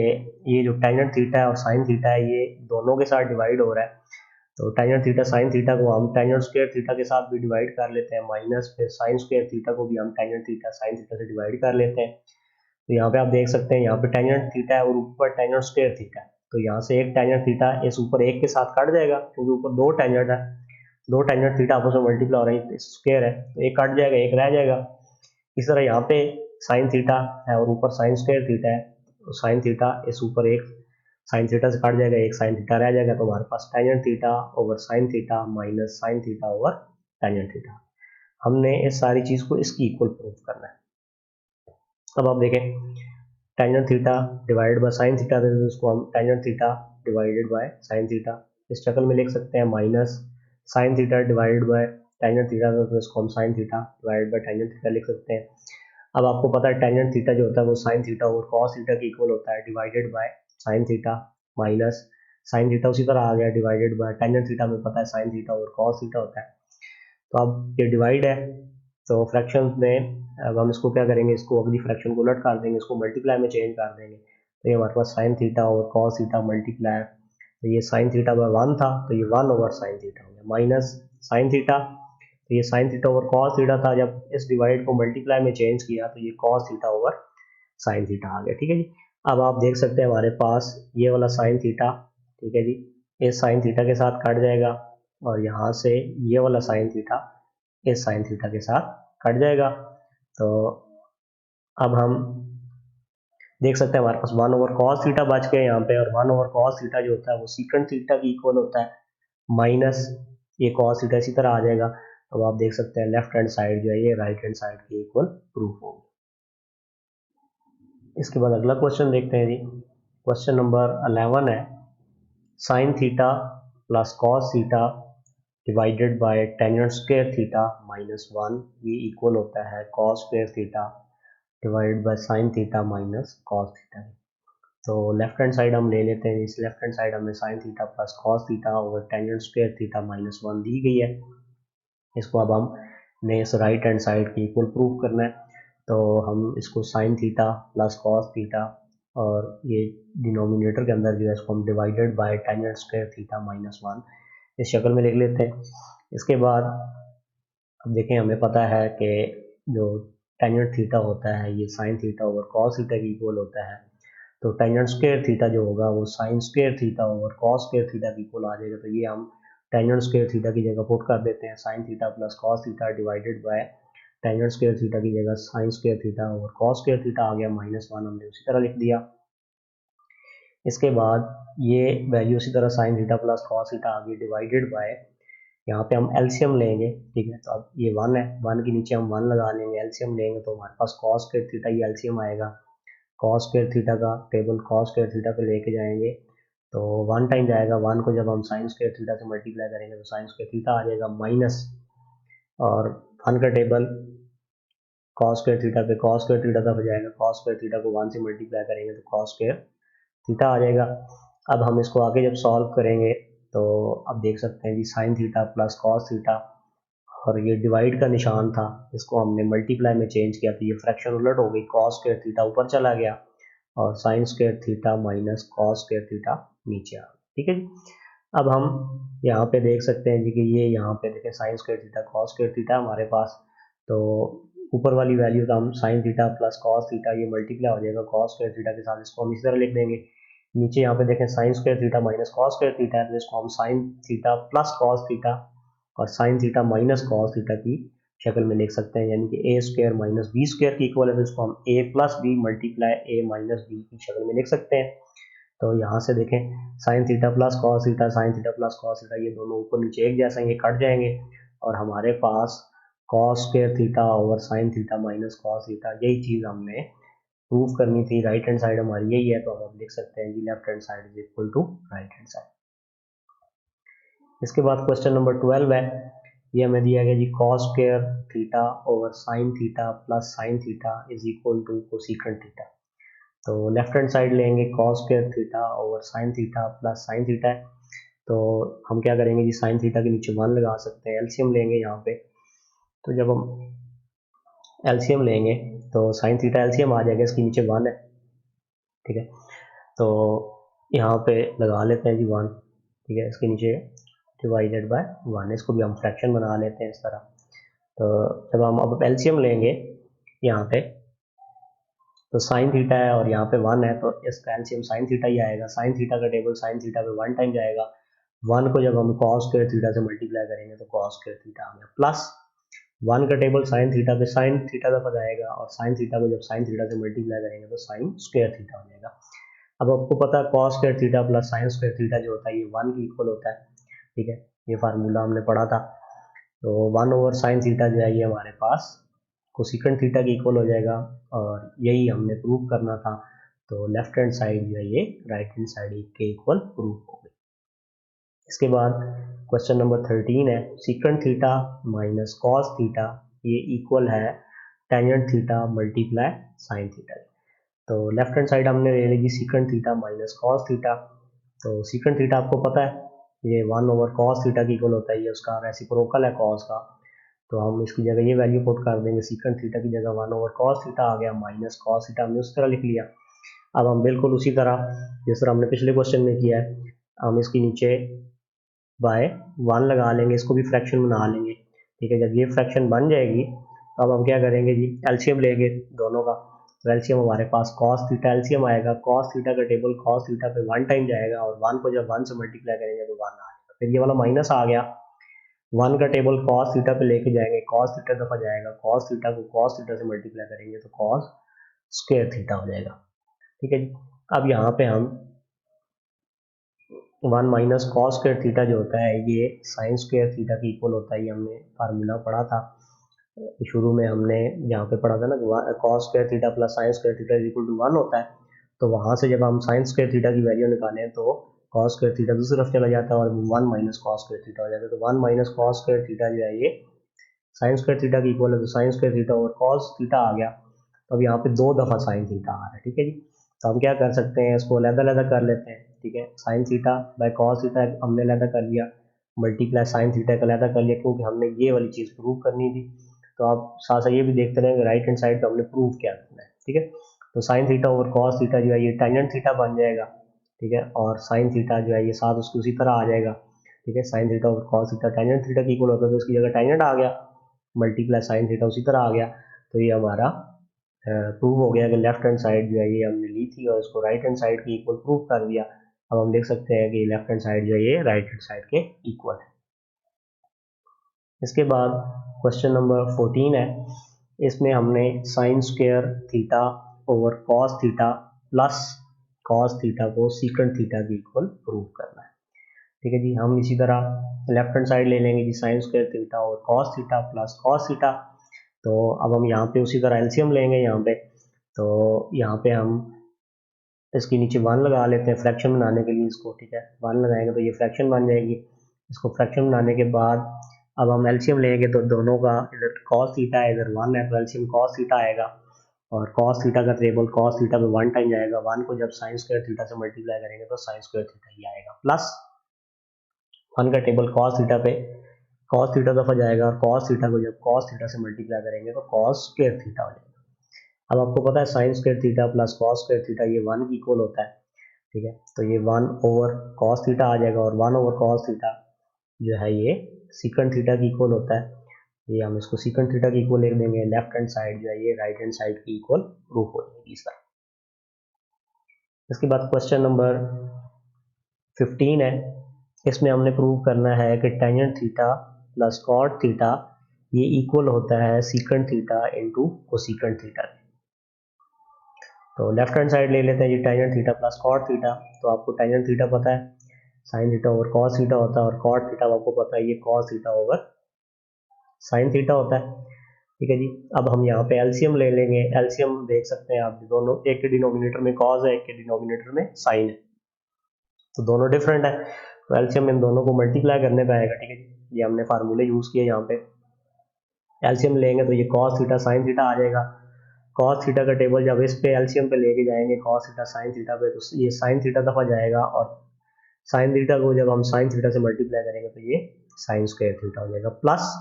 ये जो टेंजेंट थीटा है और साइन थीटा है ये दोनों के साथ डिवाइड हो रहा है, तो टेंजेंट थीटा साइन थीटा को हम टेंजेंट स्क्वायर थीटा के साथ भी डिवाइड कर लेते हैं, माइनस फिर साइन स्क्वायर थीटा को भी हम टेंजेंट थीटा साइन थीटा से डिवाइड कर लेते हैं। तो यहाँ पे आप देख सकते हैं यहाँ पे टेंजेंट थीटा है और ऊपर टेंजेंट स्क्वायर थीटा है, तो यहाँ से एक टेंजेंट थीटा इस ऊपर एक के साथ कट जाएगा क्योंकि ऊपर दो टेंजेंट है, दो टेंजेंट थीटा आपस में मल्टीप्लाई हो रही है, स्क्वायर है तो एक कट जाएगा एक रह जाएगा। इस तरह यहाँ पे साइन थीटा है और ऊपर साइन स्क्वायर थीटा है, तो साइन थीटा इस ऊपर एक साइन थीटा से कट जाएगा, एक साइन थीटा रह जाएगा, तो हमारे पास tangent theta over sine theta minus sine theta over tangent theta. हमने इस सारी चीज को इसकी इक्वल प्रूफ करना है। अब आप देखें tangent theta divided bye sine theta, तो इसको हम tangent theta divided bye sine theta इस शक्ल में लिख सकते हैं, minus sine theta divided by tangent theta, तो इसको हम sine theta divided by tangent theta लिख सकते हैं। अब आपको पता है टेंजेंट थीटा जो होता है वो साइन थीटा और कॉस थीटा के इक्वल होता है, divided by sine theta minus sine theta उसी तरह आ गया डिवाइडेड बाय टेंजेंट थीटा में पता है साइन थीटा और कॉस थीटा होता है। तो अब ये डिवाइड है, तो फ्रैक्शन में अब हम इसको क्या करेंगे, इसको अगली फ्रैक्शन को उलट कर देंगे, इसको मल्टीप्लाई में चेंज कर देंगे। तो ये हमारे पास साइन थीटा और कॉस थीटा मल्टीप्लाई, तो ये साइन थीटा बाय 1 था, तो ये 1 ओवर साइन थीटा हो गया, माइनस साइन थीटा, तो ये sign theta over cos theta था, जब इस डिवाइड को मल्टीप्लाई में चेंज किया तो ये cos theta over sine theta आ गया। ठीक है जी, अब आप देख सकते हैं हमारे पास ये वाला साइन थीटा, ठीक है जी, इस साइन थीटा के साथ कट जाएगा, और यहाँ से ये वाला साइन थीटा इस साइन थीटा के साथ कट जाएगा। तो अब हम देख सकते हैं हमारे पास 1 ओवर कॉस थीटा बच गया यहाँ पे, और 1 ओवर कॉस थीटा जो होता है वो सीकेंट थीटा की इक्वल होता है, माइनस ये कॉस थीटा इसी तरह आ जाएगा। तो आप देख सकते हैं लेफ्ट हैंड साइड जो है ये राइट हैंड साइड के इक्वल प्रूफ होगी। इसके बाद अगला क्वेश्चन देखते हैं जी, क्वेश्चन नंबर 11 है, sine theta plus cos theta divided by tangent square theta minus 1, ये इक्वल होता है cos square theta divided bye sine theta minus cos theta. तो लेफ्ट हैंड साइड हम ले लेते हैं, इस लेफ्ट हैंड साइड हमें sign theta plus cos theta over tangent square theta minus 1 दी गई है, इसको अब हम ने इस राइट हैंड साइड की इक्वल प्रूव करना है। तो हम इसको sign theta plus cos theta और ये डिनोमिनेटर के अंदर जो है इसको हम divided by tangent square theta minus 1 इस शक्ल में लिख लेते हैं। इसके बाद अब देखें, हमें पता है कि जो टेंजेंट थीटा होता है ये sign theta over cos theta की इक्वल होता है, तो टेंजेंट स्क्वायर थीटा जो होगा वो sign square theta over cos square theta की इक्वल आ जाएगा। तो ये हम टेंजेंट स्क्वायर थीटा की जगह पुट कर देते हैं, sine theta plus cos theta divided by tangent square theta की जगह sine square theta over cos square theta आ गया, माइनस 1 हमने उसी तरह लिख दिया। इसके बाद ये वैल्यू उसी तरह sine theta plus cos theta आ गई डिवाइडेड बाय, यहाँ पे हम एलसीएम लेंगे, ठीक है, तो अब ये 1 है, 1 के नीचे हम 1 लगा लेंगे, एलसीएम लेंगे तो हमारे पास कॉस स्क्वायर थीटा ये एलसीएम आएगा, कॉस स्क्वायर थीटा का टेबल कॉस स्क्वायर थीटा पे लेके जाएंगे तो 1 टाइम जाएगा, 1 को जब हम साइन स्क्वायर थीटा से मल्टीप्लाई करेंगे तो साइन स्क्वायर थीटा आ जाएगा माइनस, और 1 का टेबल कॉस स्क्वायर थीटा पे कॉस स्क्वायर थीटा तक हो जाएगा, कॉस स्क्वायर थीटा को 1 से मल्टीप्लाई करेंगे तो कॉस स्क्वायर थीटा आ जाएगा। अब हम इसको आगे जब सॉल्व करेंगे तो अब देख सकते हैं जी sine theta plus cos theta, और ये डिवाइड का निशान था, इसको हमने मल्टीप्लाई में चेंज किया तो ये फ्रैक्शन उलट हो गई, कॉस स्क्वायर थीटा ऊपर चला गया और sign square theta minus cos square theta नीचे आ गया। ठीक है जी, अब हम यहाँ पे देख सकते हैं जी कि ये यहाँ पे देखें sine square theta cos square theta हमारे पास, तो ऊपर वाली वैल्यू का हम sine theta plus cos theta ये मल्टीप्लाई हो जाएगा कॉस स्क्वायर थीटा के साथ, इसको हम इस तरह लिख देंगे। नीचे यहाँ पे देखें sine square theta minus cos square theta है, तो इसको हम sine theta plus cos theta और sine theta minus cos theta की शक्ल में लिख सकते हैं, यानी कि A square minus B square की इक्वल है, तो इसको हम A plus B multiply A minus B की शक्ल में लिख सकते हैं। तो यहाँ से देखें sign theta plus cos theta sine theta plus cos theta ये दोनों ऊपर नीचे एक जैसा ये कट जाएंगे, और हमारे पास cos square theta over sine theta minus cos theta यही चीज़ हमने प्रूव करनी थी। राइट हैंड साइड हमारी यही है, तो हम लिख सकते हैं जी left hand side is equal to right hand side. इसके बाद क्वेश्चन नंबर 12 है, ये हमें दिया गया जी cos square theta over sine theta plus sine theta is equal to cosecant theta. तो लेफ्ट हैंड साइड लेंगे cos square theta over sine theta plus sine theta है, तो हम क्या करेंगे जी साइन थीटा के नीचे 1 लगा सकते हैं, एलसीएम लेंगे यहाँ पे, तो जब हम एलसीएम लेंगे तो साइन थीटा एलसीएम आ जाएगा, इसके नीचे 1 है, ठीक है, तो यहाँ पे लगा लेते हैं जी 1, ठीक है, इसके नीचे डिवाइडेड बाय 1, इसको भी हम फ्रैक्शन बना लेते हैं इस तरह। तो जब हम अब एलसीएम लेंगे यहाँ पे, तो साइन थीटा है और यहाँ पे 1 है, तो इसका एलसीएम साइन थीटा ही आएगा, साइन थीटा का टेबल साइन थीटा पे 1 टाइम जाएगा, 1 को जब हम कॉस स्क्वायर थीटा से मल्टीप्लाई करेंगे तो कॉस स्क्वायर थीटा आ गया, प्लस 1 का टेबल साइन थीटा पे साइन थीटा तक आ जाएगा, और साइन थीटा को जब साइन थीटा से मल्टीप्लाई करेंगे तो साइन स्क्वायर थीटा हो जाएगा। अब आपको पता है cos square theta plus sine square theta जो होता है ये 1 की इक्वल होता है, ठीक है, ये फार्मूला हमने पढ़ा था। तो 1 ओवर साइन थीटा जो है ये हमारे पास कोसेकेंट थीटा की इक्वल हो जाएगा, और यही हमने प्रूव करना था, तो लेफ्ट हैंड साइड जो है ये राइट हैंड साइड के इक्वल प्रूव हो गई। इसके बाद क्वेश्चन नंबर 13 है, secant theta minus cos theta ये इक्वल है tangent theta multiply sine theta. तो लेफ्ट हैंड साइड हमने ले ली secant theta minus cos theta, तो सीकेंट थीटा आपको पता है ये 1 ओवर कॉस थीटा की इक्वल होता है, ये उसका रेसिप्रोकल है कॉस का, तो हम इसकी जगह ये वैल्यू पुट कर देंगे, सीकेंट थीटा की जगह 1/cos थीटा आ गया माइनस cos थीटा, हमने उस तरह लिख लिया। अब हम बिल्कुल उसी तरह जिस तरह हमने पिछले क्वेश्चन में किया है, हम इसके नीचे बाय 1 लगा लेंगे, इसको भी फ्रैक्शन बना लेंगे। ठीक है, जब ये फ्रैक्शन बन जाएगी तो अब हम क्या करेंगे जी, एलसीएम लेंगे दोनों का। तो एलसीएम हमारे पास cos थीटा एलसीएम आएगा, cos थीटा का टेबल cos थीटा पे 1 टाइम जाएगा और 1 को जब 1 से मल्टीप्लाई करेंगे तो 1 आ जाएगा। फिर ये वाला माइनस आ गया, 1 का टेबल cos थीटा पे लेके जाएंगे, cos थीटा दफा जाएगा, cos थीटा को cos थीटा से मल्टीप्लाई करेंगे तो cos स्क्वायर थीटा हो जाएगा। ठीक है जी, अब यहाँ पे हम 1 माइनस कॉस स्क्वायर थीटा जो होता है ये साइन स्क्वायर थीटा के इक्वल होता है। ये हमने फार्मूला पढ़ा था शुरू में, हमने यहाँ पे पढ़ा था ना, cos square theta plus sine square theta is equal to 1 होता है। तो वहाँ से जब हम साइन स्क्वायर थीटा की वैल्यू निकालें तो कॉस स्क्वायर थीटा दूसरी तरफ चला जाता है और 1 माइनस कॉस स्क्वायर थीटा हो जाता है। तो 1 माइनस कॉस स्क्वायर थीटा जो है ये साइन स्क्वायर थीटा की इक्वल है, तो साइन स्क्वायर थीटा और कॉस थीटा आ गया। तो अब यहाँ पे 2 दफ़ा साइन थीटा आ रहा है। ठीक है जी, तो हम क्या कर सकते हैं, इसको अलग-अलग कर लेते हैं। ठीक है, sine theta by cos theta हमने अलग कर लिया, मल्टीप्लाई साइन थीटा का अलग कर लिया, क्योंकि हमने ये वाली चीज़ प्रूव करनी थी। तो आप साथ साथ ये भी देखते रहेंगे राइट हैंड साइड पे हमने प्रूव क्या करना है। ठीक है, तो sine theta over cos theta जो है ये टेंजेंट थीटा बन जाएगा। ठीक है, और साइन थीटा जो है ये साथ उसकी उसी तरह आ जाएगा। ठीक है, sine theta over cos theta tangent theta की इक्वल होता है, तो इसकी जगह टेंजेंट आ गया, मल्टीप्लाई साइन थीटा उसी तरह आ गया। तो ये हमारा प्रूव हो गया कि लेफ्ट हैंड साइड जो है ये हमने ली थी और इसको राइट हैंड साइड के इक्वल प्रूव कर दिया। अब हम देख सकते हैं कि लेफ्ट हैंड साइड जो है ये राइट हैंड साइड के इक्वल है। इसके बाद क्वेश्चन नंबर 14 है, इसमें हमने sign square theta over cos theta plus cos theta को सीकेंट थीटा के इक्वल प्रूव करना है। ठीक है जी, हम इसी तरह लेफ्ट हैंड साइड ले लेंगे जी, sine square theta over cos theta plus cos theta. तो अब हम यहाँ पे उसी तरह एलसीएम लेंगे यहाँ पे, तो यहाँ पे हम इसके नीचे 1 लगा लेते हैं फ्रैक्शन बनाने के लिए इसको। ठीक है, 1 लगाएंगे तो ये फ्रैक्शन बन जाएगी। इसको फ्रैक्शन बनाने के बाद अब हम एलसीएम लेंगे, तो दोनों का इधर cos थीटा है इधर 1 है, तो एलसीएम cos थीटा आएगा और cos थीटा का टेबल cos थीटा पे 1 टाइम जाएगा, 1 को जब साइन स्क्वायर थीटा से मल्टीप्लाई करेंगे तो साइन स्क्वायर थीटा ही आएगा, प्लस 1 का टेबल cos थीटा पे cos थीटा दफा जाएगा और cos थीटा को जब cos थीटा से मल्टीप्लाई करेंगे तो cos स्क्वायर थीटा हो जाएगा। अब आपको पता है sine square theta plus cos square theta ये 1 की इक्वल होता है। ठीक है, तो ये 1 ओवर कॉस थीटा आ जाएगा और 1 ओवर कॉस थीटा जो है ये सीकेंट थीटा की इक्वल होता है। ये हम इसको सीकेंट थीटा की इक्वल लिख देंगे, लेफ्ट हैंड साइड जो है ये राइट हैंड साइड की इक्वल प्रूफ हो जाएगी इस तरह। इसके बाद क्वेश्चन नंबर 15 है, इसमें हमने प्रूव करना है कि tangent theta plus cot theta ये इक्वल होता है secant theta into cosecant theta. तो लेफ्ट हैंड साइड ले लेते हैं जी, tangent theta plus cot theta. तो आपको टेंजेंट थीटा पता है sine theta over cos theta होता है और कॉट थीटा आपको पता है ये cos theta over sine theta होता है। ठीक है जी, अब हम यहाँ पे एलसीएम ले लेंगे। एलसीएम देख सकते हैं आप, दोनों एक के डिनोमिनेटर में कॉस है, एक के डिनोमिनेटर में साइन है, तो दोनों डिफरेंट है, तो एलसीएम इन दोनों को मल्टीप्लाई करने पे आएगा। ठीक है जी, ये हमने फार्मूले यूज किए यहाँ पे। एलसीएम लेंगे तो ये कॉस थीटा साइन थीटा आ जाएगा। कॉस थीटा का टेबल जब इस पे एलसीएम पे लेके जाएंगे कॉस थीटा साइन थीटा पे, तो ये साइन थीटा दफा जाएगा और साइन थीटा को जब हम साइन थीटा से मल्टीप्लाई करेंगे तो ये साइन स्क्वायर थीटा हो जाएगा, प्लस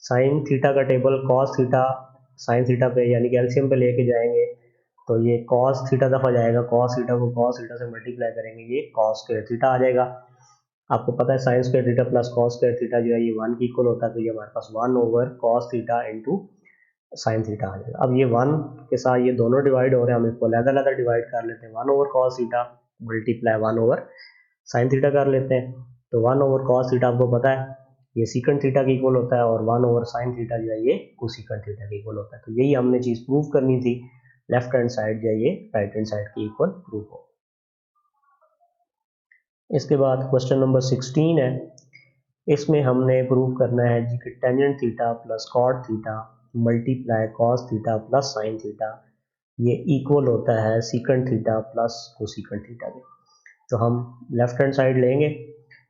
साइन थीटा का table cos theta sine theta पे यानी कि एलसीएम पे लेके जाएंगे तो ये कॉस थीटा दफा जाएगा, कॉस थीटा को कॉस थीटा से मल्टीप्लाई करेंगे ये कॉस स्क्वायर थीटा आ जाएगा। आपको पता है sine square theta plus cos square theta जो है ये 1 की इक्वल होता है, तो ये हमारे पास 1 over cos theta into sine theta आ जाएगा। अब ये 1 के साथ ये दोनों डिवाइड हो रहे हैं, हम इसको अलग अलग डिवाइड कर लेते हैं। 1 over cos theta multiply 1 over sine theta कर लेते हैं। तो 1 ओवर कॉस थीटा आपको पता है ये सीकेंट थीटा की इक्वल होता है और 1 ओवर साइन थीटा जो है ये कोसीकेंट थीटा की इक्वल होता है। तो यही हमने चीज़ प्रूव करनी थी, लेफ्ट हैंड साइड जो है ये राइट हैंड साइड की इक्वल प्रूफ हो। इसके बाद क्वेश्चन नंबर 16 है, इसमें हमने प्रूव करना है जी कि tangent theta plus cot theta multiply cos theta plus sine theta ये इक्वल होता है secant theta plus cosecant theta के। तो हम लेफ्ट हैंड साइड लेंगे,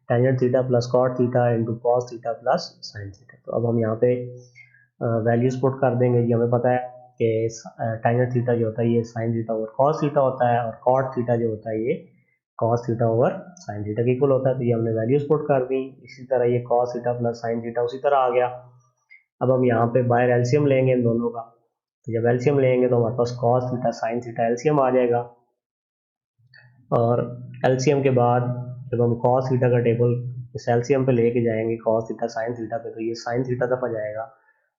tangent theta plus cot theta into cos theta plus sine theta. तो अब हम यहाँ पे वैल्यूज पुट कर देंगे जी। हमें पता है कि टेंजेंट थीटा जो होता है ये sign theta over cos theta होता है और कॉट थीटा जो होता है ये cos theta over sine theta के इक्वल होता है। तो ये हमने वैल्यूज पुट कर दी। इसी तरह ये cos theta plus sine theta उसी तरह आ गया। अब हम यहाँ पे बाहर एलसीएम लेंगे इन दोनों का, तो जब एलसीएम लेंगे तो हमारे पास cos theta sine theta LCM आ जाएगा, और एलसीएम के बाद जब हम कॉस थीटा का टेबल इस एलसीएम पे लेके जाएंगे कॉस थीटा साइन थीटा पे, तो ये साइन थीटा तक आ जाएगा,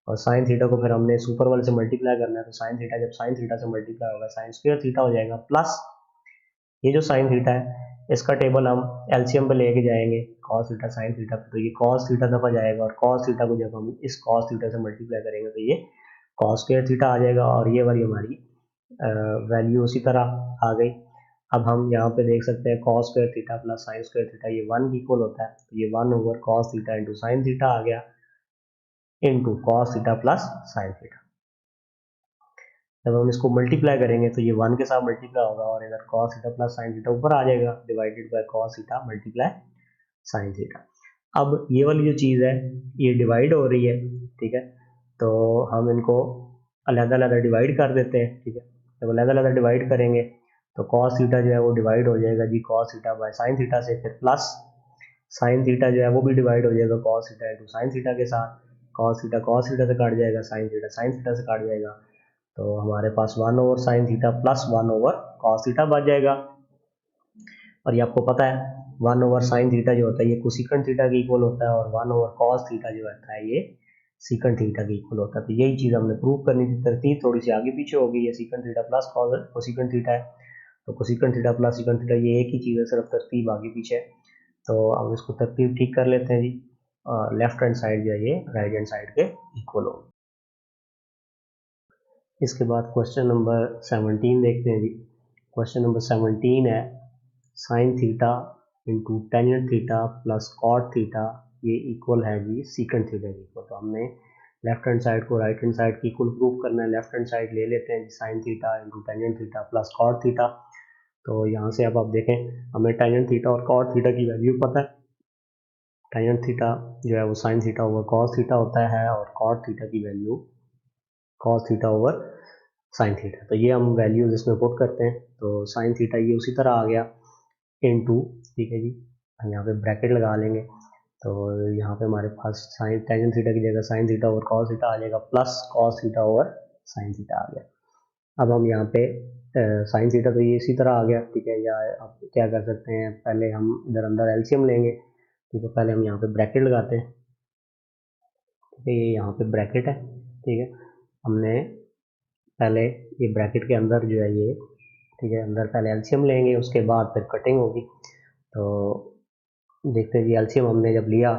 और साइन थीटा को फिर हमने सुपर वाले से मल्टीप्लाई करना है, तो साइन थीटा जब साइन थीटा से मल्टीप्लाई होगा साइन स्क्वायर थीटा हो जाएगा, प्लस ये जो साइन थीटा है इसका टेबल हम एलसीएम पे लेके जाएंगे कॉस थीटा साइन थीटा पे, तो ये कॉस थीटा तक आ जाएगा, और कॉस थीटा को जब हम इस कॉस थीटा से मल्टीप्लाई करेंगे तो ये कॉस स्क्वायर थीटा आ जाएगा, और ये वाली हमारी वैल्यू उसी तरह आ गई। अब हम यहाँ पे देख सकते हैं cos square theta plus sine square theta ये 1 की इक्वल होता है, तो ये 1 over cos theta into sine theta आ गया into cos theta plus sine theta. जब हम इसको मल्टीप्लाई करेंगे तो ये 1 के साथ मल्टीप्लाई होगा, और इधर cos theta plus sine theta ऊपर आ जाएगा divided by cos theta multiply sine theta. अब ये वाली जो चीज़ है ये डिवाइड हो रही है, ठीक है, तो हम इनको अलग-अलग डिवाइड कर देते हैं, ठीक है। जब अलग-अलग डिवाइड करेंगे तो कॉस थीटा जो है वो डिवाइड हो जाएगा जी cos theta by sine theta से, फिर प्लस साइन थीटा जो है वो भी डिवाइड हो जाएगा cos theta into sine theta के साथ, कॉस थीटा से काट जाएगा, साइन थीटा से काट जाएगा, तो हमारे पास 1 over sine theta plus 1 over cos theta बच जाएगा। और ये आपको पता है 1 ओवर साइन थीटा जो होता है ये कोसिकेंट थीटा के इक्वल होता है, और 1 ओवर कॉस थीटा जो होता है ये सीकेंट थीटा के इक्वल होता है। तो यही चीज़ हमने प्रूव करनी थी, तरतीब थोड़ी सी आगे पीछे हो गई है, secant theta plus cosecant theta है, तो cosecant theta plus secant theta ये एक ही चीज़ है, सिर्फ तरतीब आगे पीछे है। तो हम इसको तरतीब ठीक कर लेते हैं जी, लेफ्ट हैंड साइड जो है ये राइट हैंड साइड के इक्वल होगी। इसके बाद क्वेश्चन नंबर 17 देखते हैं जी। क्वेश्चन नंबर 17 है sine theta into tangent theta plus cot theta ये इक्वल है जी सीकेंट थीटा के इक्वल। तो हमने लेफ्ट हैंड साइड को राइट हैंड साइड की इक्वल प्रूव करना है। लेफ्ट हैंड साइड ले लेते हैं जी sine theta into tangent theta plus cot theta. तो यहाँ से अब आप देखें हमें टेंजेंट थीटा और कॉट थीटा की वैल्यू पता है। टेंजेंट थीटा जो है वो sign theta over cos theta होता है, और कॉट थीटा की value cos theta over sine theta. तो ये हम वैल्यूज इसमें पुट करते हैं, तो साइन थीटा ये उसी तरह आ गया इनटू, ठीक है जी, यहाँ पे ब्रैकेट लगा लेंगे, तो यहाँ पे हमारे पास साइन टेंजेंट थीटा की जगह sine theta over cos theta आ जाएगा, plus cos theta over sine theta आ गया। अब हम यहाँ पे साइन थीटा तो ये इसी तरह आ गया, ठीक है, या आप क्या कर सकते हैं पहले हम इधर अंदर एलसीएम लेंगे, ठीक है, पहले हम यहाँ पे ब्रैकेट लगाते हैं, ठीक है, ये यहाँ पे ब्रैकेट है, ठीक है, हमने पहले ये ब्रैकेट के अंदर जो है ये, ठीक है, अंदर पहले एलसीएम लेंगे उसके बाद फिर कटिंग होगी। तो देखते हैं जी एलसीएम हमने जब लिया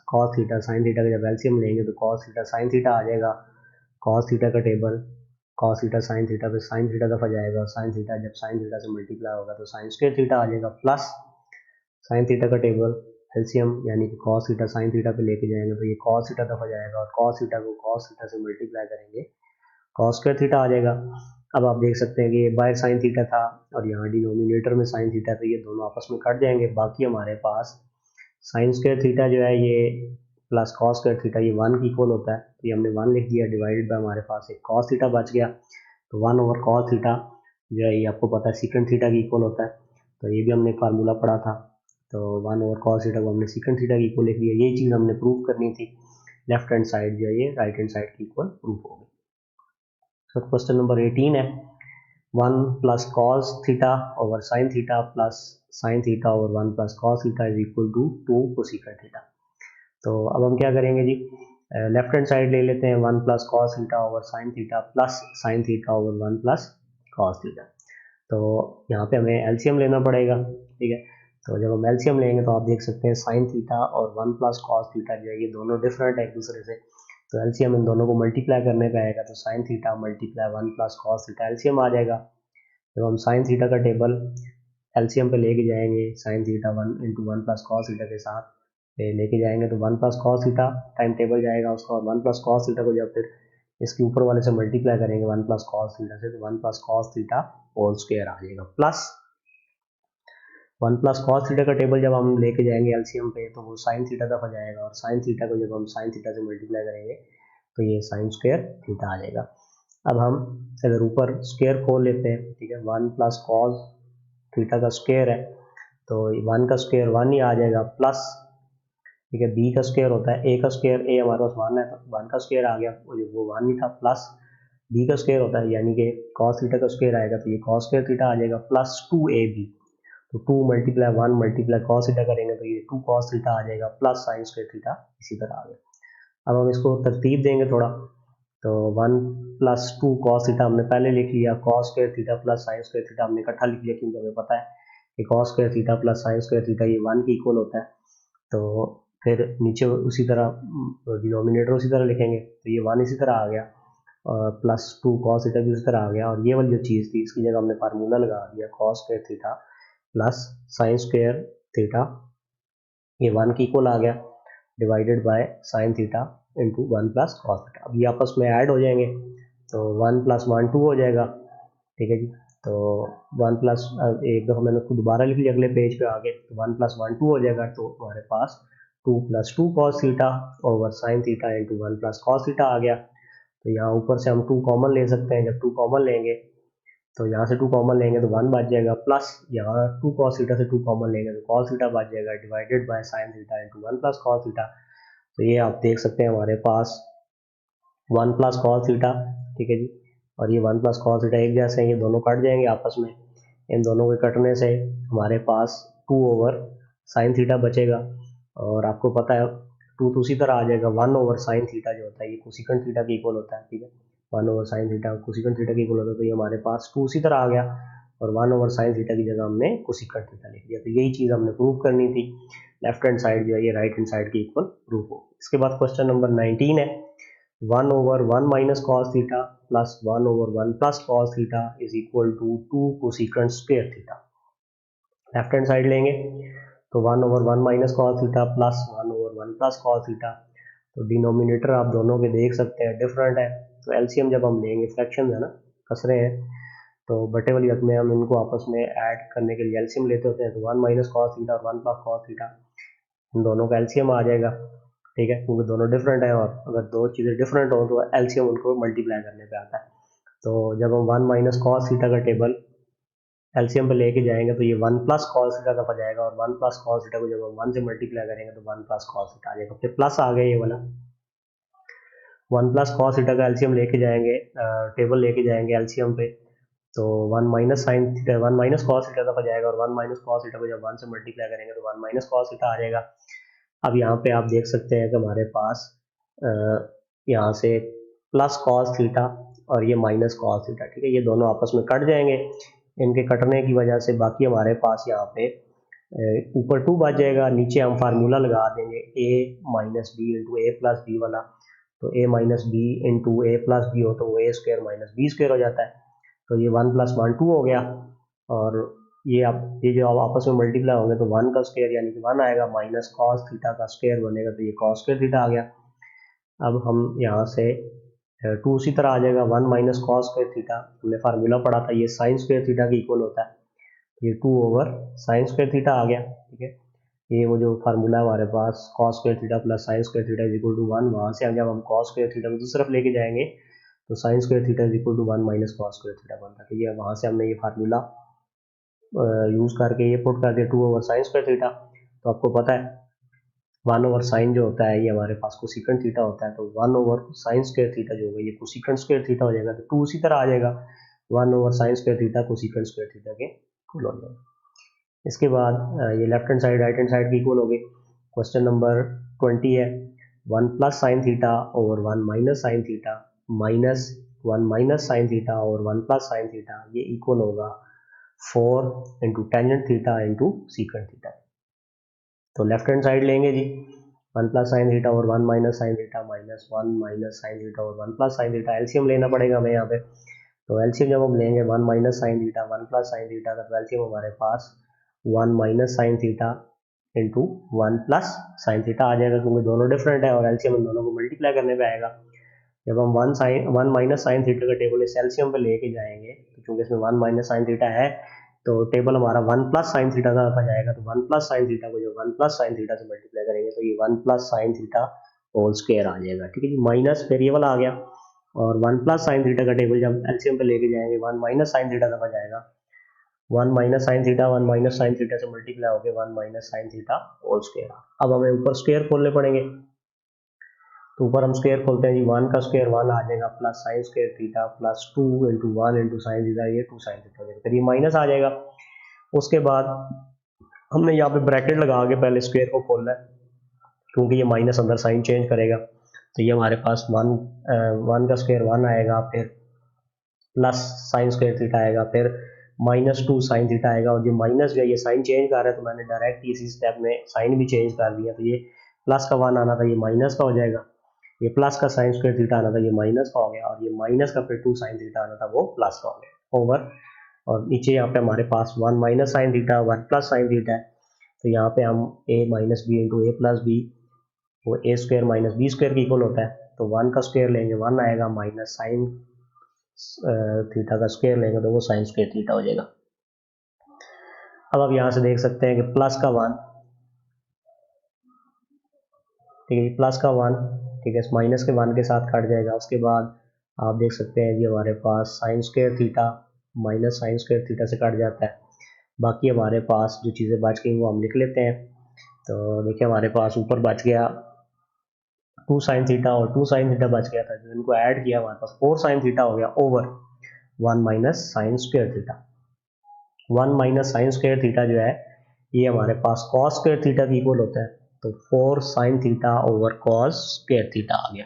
कॉस थीटा साइन थीटा का जब एलसीएम लेंगे तो कॉस थीटा साइन थीटा आ जाएगा, कॉस थीटा का table cos theta sine theta पे साइन थीटा दफा जाएगा, और साइन थीटा जब साइन थीटा से मल्टीप्लाई होगा तो साइन स्क्वायर थीटा आ जाएगा, प्लस साइन थीटा का टेबल एलसीएम यानी कि कॉस थीटा साइन थीटा पे लेके जाएंगे तो ये कॉस थीटा दफा जाएगा, और कॉस थीटा को कॉस थीटा से मल्टीप्लाई करेंगे कॉस स्क्वायर थीटा आ जाएगा। अब आप देख सकते हैं कि ये बाय साइन थीटा था और यहाँ डिनोमिनेटर में साइन थीटा, तो ये दोनों आपस में कट जाएंगे, बाकी हमारे पास साइन स्क्वायर थीटा जो है ये प्लस कॉस स्क्वायर थीटा ये 1 की इक्वल होता है, तो ये हमने 1 लिख दिया, डिवाइडेड बाय हमारे पास एक कॉस थीटा बच गया, तो 1 ओवर कॉस थीटा जो है ये आपको पता है सीकेंट थीटा की इक्वल होता है, तो ये भी हमने फार्मूला पढ़ा था, तो 1 ओवर कॉस थीटा को हमने सीकेंट थीटा की इक्वल लिख दिया। यही चीज़ हमने प्रूव करनी थी, लेफ्ट हैंड साइड जो है ये राइट हैंड साइड की इक्वल प्रूफ हो गई। So क्वेश्चन नंबर 18 है 1 plus cos theta over sine theta plus sine theta over 1 plus cos theta is equal to 2 cosecant theta. तो अब हम क्या करेंगे जी लेफ्ट हैंड साइड ले लेते हैं 1 plus cos theta over sine theta plus sine theta over 1 plus cos theta. तो यहाँ पे हमें एलसीएम लेना पड़ेगा, ठीक है, तो जब हम एलसीएम लेंगे तो आप देख सकते हैं साइन थीटा और 1 प्लस कॉस थीटा जो है ये दोनों डिफरेंट है एक दूसरे से, तो एलसीएम इन दोनों को मल्टीप्लाई करने का आएगा, तो sine theta multiply 1 plus cos theta LCM आ जाएगा। जब हम साइन थीटा का टेबल एलसीएम पे लेके जाएंगे sine theta 1 into 1 plus cos theta के साथ पे लेके जाएंगे तो 1 plus cos theta time table जाएगा उसका, और 1 प्लस कॉस थीटा को जब फिर इसके ऊपर वाले से मल्टीप्लाई करेंगे 1 प्लस कॉस थीटा से, तो 1 plus cos theta whole square आ जाएगा, प्लस 1 प्लस कॉस थीटा का टेबल जब हम लेके जाएंगे एलसीएम पे तो वो साइन थीटा तक हो जाएगा, और साइन थीटा को जब हम साइन थीटा से मल्टीप्लाई करेंगे तो ये साइन स्क्वायर थीटा आ जाएगा। अब हम अगर ऊपर स्क्वायर खोल लेते हैं, ठीक है, 1 प्लस कॉस थीटा का स्क्वायर है तो 1 का स्क्वायर 1 ही आ जाएगा, प्लस ठीक है। बी का स्क्वायर होता है ए का स्क्वायर, ए हमारे पास 1 है तो 1 का स्क्वायर आ गया, वो 1 ही था, प्लस बी का स्क्वायर होता है यानी कि कॉस थीटा का स्क्वायर आएगा तो ये कॉस स्क्वायर थीटा आ जाएगा, प्लस 2ab, तो 2 मल्टीप्लाई 1 मल्टीप्लाई कॉस थीटा करेंगे तो ये 2 कॉस थीटा आ जाएगा, प्लस साइन स्क्वायर थीटा इसी तरह आ गया। अब हम इसको तरतीब देंगे थोड़ा, तो 1 प्लस 2 कॉस थीटा हमने पहले लिख लिया, cos square theta plus sine square theta हमने इकट्ठा लिख लिया क्योंकि हमें पता है कि cos square theta plus sine square theta ये 1 के इक्वल होता है। तो फिर नीचे उसी तरह डिनोमिनेटर उसी तरह लिखेंगे तो ये 1 इसी तरह आ गया, और प्लस 2 कॉस थीटा भी उसी तरह आ गया, और ये वाली जो चीज़ थी इसकी जगह हमने फार्मूला लगा दिया cos square theta plus sine square theta, ये 1 की इक्वल आ गया, divided bye sine theta into 1 plus cos theta. अब ये आपस में ऐड हो जाएंगे तो 1 प्लस 1 2 हो जाएगा, ठीक है जी। तो 1 प्लस एक दफ़ा मैंने उसको दोबारा लिख लिया अगले पेज पे आगे, तो 1 प्लस 1 2 हो जाएगा, तो हमारे पास 2 plus 2 cos theta over sine theta into 1 plus cos theta आ गया। तो यहाँ ऊपर से हम 2 कॉमन ले सकते हैं, जब 2 कॉमन लेंगे तो यहाँ से 2 कॉमन लेंगे तो 1 बच जाएगा, प्लस यहाँ 2 कॉस थीटा से 2 कॉमन लेंगे तो कॉस थीटा बच जाएगा, divided by sine theta into 1 plus cos theta. तो ये आप देख सकते हैं हमारे पास 1 प्लस कॉस थीटा, ठीक है जी, और ये 1 प्लस कॉस थीटा एक जैसे हैं, ये दोनों कट जाएंगे आपस में, इन दोनों के कटने से हमारे पास 2 ओवर साइन थीटा बचेगा, और आपको पता है 2 तो उसी तरह आ जाएगा, 1 ओवर साइन थीटा जो होता है ये कोसिकेंट थीटा के इक्वल होता है, ठीक है, 1 over sine theta cosecant theta के इक्वल होता है, तो ये हमारे पास 2 उसी तरह आ गया, और 1 ओवर साइन थीटा की जगह हमने कोसिकेंट थीटा लिख दिया। तो यही चीज़ हमने प्रूव करनी थी, लेफ्ट हैंड साइड जो है ये राइट हैंड साइड के इक्वल प्रूफ हो। इसके बाद क्वेश्चन नंबर 19 है, 1 over 1 minus cos theta plus 1 over 1 plus cos theta is equal to 2 cosecant square theta. Left hand side लेंगे तो 1 over 1 minus cos theta plus 1 over 1 plus cos theta, तो denominator आप दोनों के देख सकते हैं डिफरेंट है, तो एलसीएम जब हम लेंगे, फ्रैक्शन है ना, कसरे हैं, तो बटे वाली हद में हम इनको आपस में ऐड करने के लिए एलसीएम लेते होते हैं, तो 1 माइनस कॉस थीटा और 1 प्लस कॉस थीटा इन दोनों का एलसीएम आ जाएगा, ठीक है, क्योंकि दोनों डिफरेंट है, और अगर दो चीज़ें डिफरेंट हो तो एलसीएम उनको मल्टीप्लाई करने पे आता है। तो जब हम 1 माइनस कॉस थीटा का टेबल एलसीएम पे लेके जाएंगे तो ये 1 प्लस कॉस थीटा का हो जाएगा, और 1 प्लस कॉस थीटा को जब हम 1 से मल्टीप्लाई करेंगे तो 1 प्लस कॉस थीटा आ जाएगा, फिर प्लस आ गया ये वाला 1 प्लस कॉस थीटा का एलसीएम लेके जाएंगे, टेबल लेके जाएंगे एलसीएम पे, तो 1 minus sine theta 1 minus cos theta का हो जाएगा, और 1 माइनस कॉस थीटा को जब 1 से मल्टीप्लाई करेंगे तो 1 माइनस कॉस थीटा आ जाएगा। अब यहाँ पे आप देख सकते हैं कि हमारे पास यहाँ से प्लस कॉस थीटा और ये माइनस कॉस थीटा, ठीक है, ये दोनों आपस में कट जाएंगे, इनके कटने की वजह से बाकी हमारे पास यहाँ पे ऊपर 2 बच जाएगा, नीचे हम फार्मूला लगा देंगे a minus b into a plus b वाला, तो a minus b into a plus b हो तो वो a square minus B square हो जाता है, तो ये 1 प्लस 1 2 हो गया, और ये जो आप आपस में मल्टीप्लाई होंगे तो 1 का स्क्वायर यानी कि 1 आएगा, माइनस कॉस थीटा का स्क्वायर बनेगा तो ये कॉस स्क्वायर थीटा आ गया। अब हम यहाँ से 2 उसी तरह आ जाएगा, 1 माइनस कॉस स्क्वायर थीटा, हमने फार्मूला पढ़ा था ये साइन स्क्वायर थीटा के इक्वल होता है, ये 2 ओवर साइन स्क्वायर थीटा आ गया, ठीक है, ये वो जो फार्मूला है हमारे पास cos square theta plus sine square theta is equal to 1, वहाँ से जब हम कॉस स्क्वायर थीटा को दूसरी तरफ लेके जाएंगे तो sine square theta is equal to 1 minus cos square theta बनता है, तो ये वहाँ से हमने ये फार्मूला यूज़ करके ये पुट कर दिया 2 ओवर साइन स्क्वायर थीटा। तो आपको पता है 1 ओवर साइन जो होता है ये हमारे पास कोसिकेंट थीटा होता है, तो 1 ओवर साइन स्क्वायर थीटा जो होगा ये कोसिकेंट स्क्वायर थीटा हो जाएगा, तो 2 उसी तरह आ जाएगा, 1 over sine square theta cosecant square theta के इक्वल हो जाएगा। इसके बाद ये left hand side right hand side की इक्वल हो गई। क्वेश्चन नंबर 20 है, 1 plus sine theta over 1 minus sine theta minus 1 minus sine theta और 1 प्लस साइन थीटा, ये इक्वल होगा 4 into tangent theta into secant theta. तो लेफ्ट हैंड साइड लेंगे जी, 1 plus sine theta और 1 minus sine theta minus 1 minus sine theta और 1 plus sine theta, LCM लेना पड़ेगा हमें यहाँ पे, तो एलसीएम जब हम लेंगे 1 minus sine theta 1 plus sine theta का, तो एलसीएम हमारे पास 1 minus sine theta into 1 plus sine theta आ जाएगा, क्योंकि दोनों डिफरेंट है और एलसीएम इन दोनों को मल्टीप्लाई करने पे आएगा। जब हम 1 माइनस साइन थीटा का टेबल इस एलसीएम पे लेके जाएंगे, तो क्योंकि इसमें 1 माइनस साइन थीटा है तो टेबल हमारा 1 प्लस साइन थीटा का आ जाएगा, तो 1 प्लस साइन थीटा को जब 1 प्लस साइन थीटा से मल्टीप्लाई करेंगे तो ये 1 plus sine theta whole square आ जाएगा, ठीक है जी, माइनस फिर ये वाला आ गया, और 1 प्लस साइन थीटा का टेबल जब एलसीएम पे लेके जाएंगे 1 माइनस साइन थीटा का आ जाएगा, 1 minus sine theta, 1 minus sine theta से मल्टीप्लाई हो गया 1 minus sine theta whole square. अब हमें ऊपर स्क्वायर खोलने पड़ेंगे, तो ऊपर हम स्क्वायर खोलते हैं जी, 1 का स्क्वायर 1 आ जाएगा plus sine square theta plus 2 into 1 into sine theta, ये 2 साइन थीटा हो जाएगा, फिर ये माइनस आ जाएगा। उसके बाद हमने यहाँ पे ब्रैकेट लगा के पहले स्क्वायर को खोलना है, क्योंकि ये माइनस अंदर साइन चेंज करेगा। तो ये हमारे पास 1 का स्क्वायर 1 आएगा, फिर प्लस साइन स्क्वायर थीटा आएगा, फिर -2 साइन थीटा आएगा, और जो माइनस जो है ये साइन चेंज कर रहा है, तो मैंने डायरेक्ट इसी स्टेप में साइन भी चेंज कर दिया, तो ये प्लस का 1 आना था ये माइनस का हो जाएगा, ये प्लस का साइन स्क्वायर थीटा आना था ये माइनस का हो गया, और ये माइनस का फिर 2 साइन थीटा आना था वो प्लस का हो गया ओवर। और नीचे यहाँ पे हमारे पास 1 minus sine theta 1 plus sine theta है, तो यहाँ पे हम a minus b into a plus b, वो a square minus B square की इक्वल होता है, तो 1 का स्क्वायर लेंगे 1 आएगा, माइनस साइन थीटा का स्क्वायर लेंगे तो वो साइन स्क्वायर थीटा हो जाएगा। अब आप यहाँ से देख सकते हैं कि प्लस का 1, ठीक है, प्लस का 1, ठीक है, माइनस के 1 के साथ कट जाएगा। उसके बाद आप देख सकते हैं कि हमारे पास sine square theta minus sine square theta से कट जाता है। बाकी हमारे पास जो चीज़ें बच गई वो हम लिख लेते हैं। तो देखिए हमारे पास ऊपर बच गया 2 साइन थीटा और 2 साइन थीटा बच गया था, जो इनको ऐड किया हमारे पास 4 साइन थीटा हो गया over 1 minus sine square theta. 1 minus sine square theta जो है ये हमारे पास कॉस स्क्वायर थीटा की इक्वल होता है, तो 4 sine theta over cos square theta आ गया।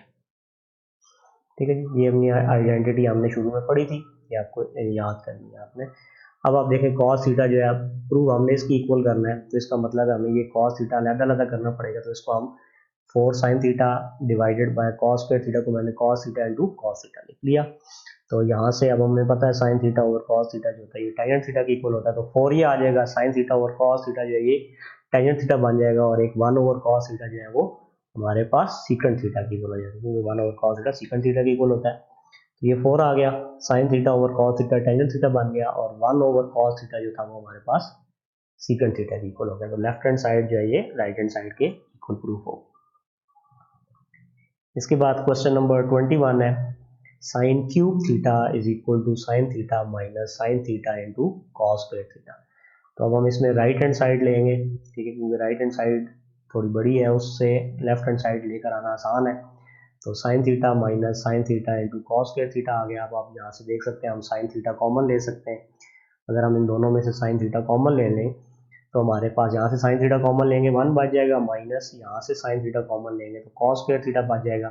ठीक है जी, ये अपनी आइडेंटिटी हमने शुरू में पढ़ी थी, ये आपको याद करनी है आपने। अब आप देखें कॉस थीटा जो है प्रूव हमने इसकी इक्वल करना है, तो इसका मतलब है हमें ये कॉस थीटा अलग-अलग करना पड़ेगा, तो इसको हम 4 sine theta divided by cos square theta को मैंने cos theta into cos theta लिख लिया। तो यहाँ से अब हमें पता है sine theta over cos theta जो होता है ये टेंजेंट थीटा की इक्वल होता है, तो 4 ये आ जाएगा, sign theta over cos theta जो है ये टेंजेंट थीटा बन जाएगा, और एक 1 ओवर कॉस थीटा जो है वो हमारे पास सीकेंट थीटा की इक्वल हो जाएगा, क्योंकि 1 over cos theta secant theta की इक्वल होता है। तो ये 4 आ गया, sign theta over cos theta tangent theta बन गया, और 1 ओवर कॉस थीटा जो था वो हमारे पास सीकेंट थीटा की इक्वल हो गया। तो लेफ्ट हैंड साइड जो है ये राइट हैंड साइड के इक्वल प्रूफ हो। इसके बाद क्वेश्चन नंबर 21 है, sine cube theta is equal to sine theta minus sine theta into cos square theta. तो अब हम इसमें राइट हैंड साइड लेंगे, ठीक है, क्योंकि राइट हैंड साइड थोड़ी बड़ी है, उससे लेफ्ट हैंड साइड लेकर आना आसान है। तो sine theta minus sine theta into cos square theta आ गया। अब आप यहाँ से देख सकते हैं हम साइन थीटा कॉमन ले सकते हैं। अगर हम इन दोनों में से साइन थीटा कॉमन ले लें तो हमारे पास यहाँ से साइन थीटा कॉमन लेंगे 1 बच जाएगा, माइनस यहाँ से साइन थीटा कॉमन लेंगे तो कॉस स्क्वायर थीटा बच जाएगा।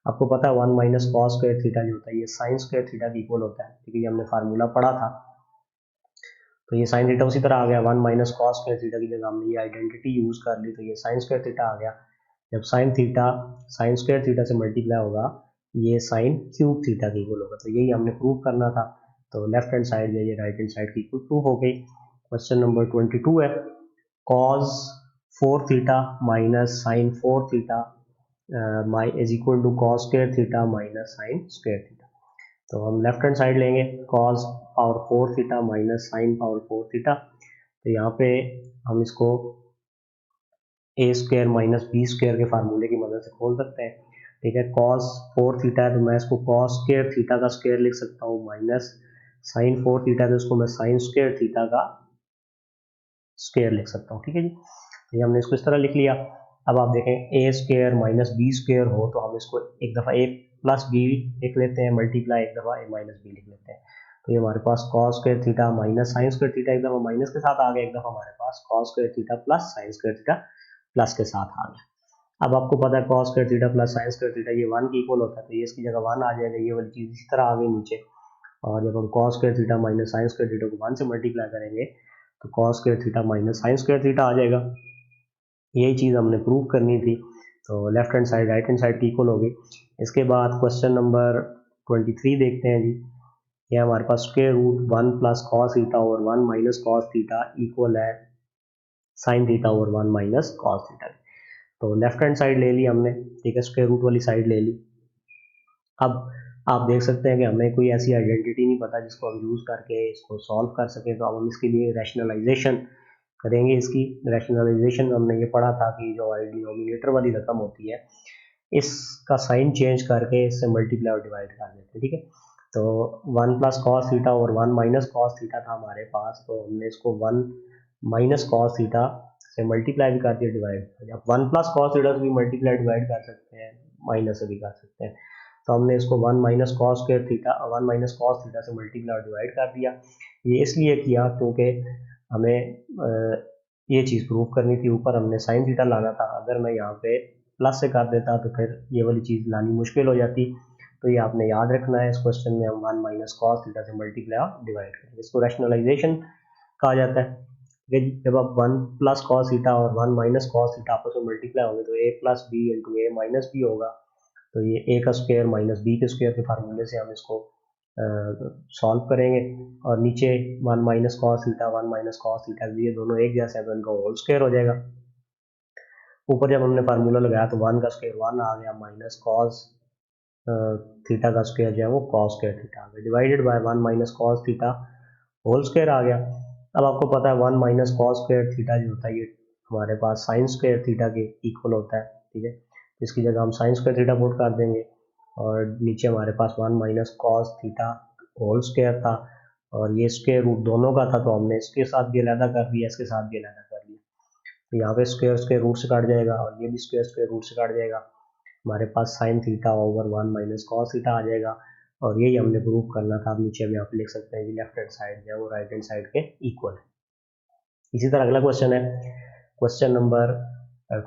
आपको पता है 1 माइनस कॉस स्क्वायर थीटा जो होता है ये साइन स्क्वायर थीटा की इक्वल होता है, ठीक है, ये हमने फार्मूला पढ़ा था। तो ये साइन थीटा उसी तरह आ गया, 1 माइनस कॉस स्क्वायर थीटा की जगह हमने ये आइडेंटिटी यूज कर ली, तो ये साइन स्क्वायर थीटा आ गया। जब sine theta sine square theta से मल्टीप्लाई होगा ये साइन क्यूब थीटा की इक्वल होगा, तो यही हमने प्रूव करना था। तो लेफ्ट हैंड साइड में ये राइट हैंड साइड की इक्वल प्रूव हो गई। क्वेश्चन नंबर 22 है, cos 4 theta minus sine 4 theta is equal to cos square theta minus sine square theta. तो हम लेफ्ट हैंड साइड लेंगे, cos power 4 theta minus sine power 4 theta, तो यहाँ पे हम इसको a square minus B square के फार्मूले की मदद से खोल सकते हैं। ठीक है, कॉस 4 थीटा है तो मैं इसको कॉस स्क्वायर थीटा का स्क्वायर लिख सकता हूँ, माइनस साइन 4 थीटा तो इसको मैं साइन स्क्वायर थीटा का स्क्वायर लिख सकता हूँ। ठीक है जी, तो ये हमने इसको इस तरह लिख लिया। अब आप देखें ए स्क्वायर माइनस बी स्क्वायर हो तो हम इसको एक दफ़ा ए प्लस बी लिख लेते हैं, मल्टीप्लाई एक दफ़ा ए माइनस बी लिख लेते हैं। तो ये हमारे पास cos square theta minus sine square theta एक दफ़ा माइनस के साथ आ गया, एक दफ़ा हमारे पास cos square theta plus sine square theta plus के साथ आ गया। अब आपको पता है cos square theta plus sine square theta ये 1 की इक्वल होता है, तो ये इसकी जगह 1 आ जाएगा, ये वाली चीज़ इसी तरह आ गई नीचे। और जब हम cos square theta minus sine square theta को 1 से मल्टीप्लाई करेंगे तो cos square theta minus sine square theta आ जाएगा। यही चीज़ हमने प्रूव करनी थी, तो left hand side right hand side की इक्वल हो गई। इसके बाद क्वेश्चन नंबर 23 देखते हैं जी। ये हमारे पास square root 1 plus cos theta over 1 minus cos theta equal है sine theta over 1 minus cos theta. तो लेफ्ट हैंड साइड ले ली हमने, ठीक है, स्क्वायर रूट वाली साइड ले ली। अब आप देख सकते हैं कि हमें कोई ऐसी आइडेंटिटी नहीं पता जिसको हम यूज़ करके इसको सॉल्व कर सकें, तो अब हम इसके लिए रैशनलाइजेशन करेंगे। इसकी रैशनलाइजेशन में हमने ये पढ़ा था कि जो डिनोमिनेटर वाली रकम होती है इसका साइन चेंज करके इससे मल्टीप्लाई और डिवाइड कर देते हैं। ठीक है, तो 1 प्लस कॉस थीटा और 1 माइनस कॉस थीटा था हमारे पास, तो हमने इसको 1 माइनस कॉस थीटा से मल्टीप्लाई भी कर दिया डिवाइड। अब 1 प्लस कॉस थीटा से भी मल्टीप्लाई डिवाइड कर सकते हैं, माइनस से भी कर सकते हैं। तो हमने इसको 1 minus cos square theta 1 minus cos theta से मल्टीप्लाई और डिवाइड कर दिया। ये इसलिए किया क्योंकि हमें ये चीज़ प्रूव करनी थी, ऊपर हमने साइन थीटा लाना था। अगर मैं यहाँ पे प्लस से कर देता तो फिर ये वाली चीज़ लानी मुश्किल हो जाती। तो ये आपने याद रखना है, इस क्वेश्चन में हम 1 माइनस कॉस थीटा से मल्टीप्लाई और डिवाइड करेंगे। इसको रैशनलाइजेशन कहा जाता है। जब आप 1 प्लस कॉस थीटा और 1 माइनस कॉस थीटा आपस में मल्टीप्लाई होंगे तो a plus b into a minus b होगा। तो ये a का स्क्वायर माइनस बी के स्क्वायर के फार्मूले से हम इसको सॉल्व करेंगे। और नीचे 1 minus cos theta 1 minus cos theta, ये दोनों एक जैसे हैं तो इनका होल स्क्वायर हो जाएगा। ऊपर जब हमने फार्मूला लगाया तो 1 का स्क्वायर 1 आ गया, माइनस कॉस थीटा का स्क्वायर जो है वो कॉस स्क्वायर थीटा आ गया, divided by 1 minus cos theta whole square आ गया। अब आपको पता है 1 माइनस कॉस स्क्वायर थीटा जो होता है ये हमारे पास साइन स्क्वायर थीटा के इक्वल होता है, ठीक है। इसकी जगह हम साइन स्क्वायर थीटा पुट कर देंगे और नीचे हमारे पास 1 minus cos theta whole square था और ये स्क्वायर रूट दोनों का था, तो हमने इसके साथ भी अलहदा कर दिया, इसके साथ भी अलहदा कर दिया। तो यहाँ पे स्क्वायर स्क्वायर रूट से काट जाएगा और ये भी स्क्वायर स्क्वायर रूट से काट जाएगा। हमारे पास sine theta over 1 minus cos theta आ जाएगा और यही हमने प्रूव करना था। अब नीचे भी आप लिख सकते हैं कि लेफ्ट हैंड साइड जो है वो राइट हैंड साइड के इक्वल है। इसी तरह अगला क्वेश्चन है, क्वेश्चन नंबर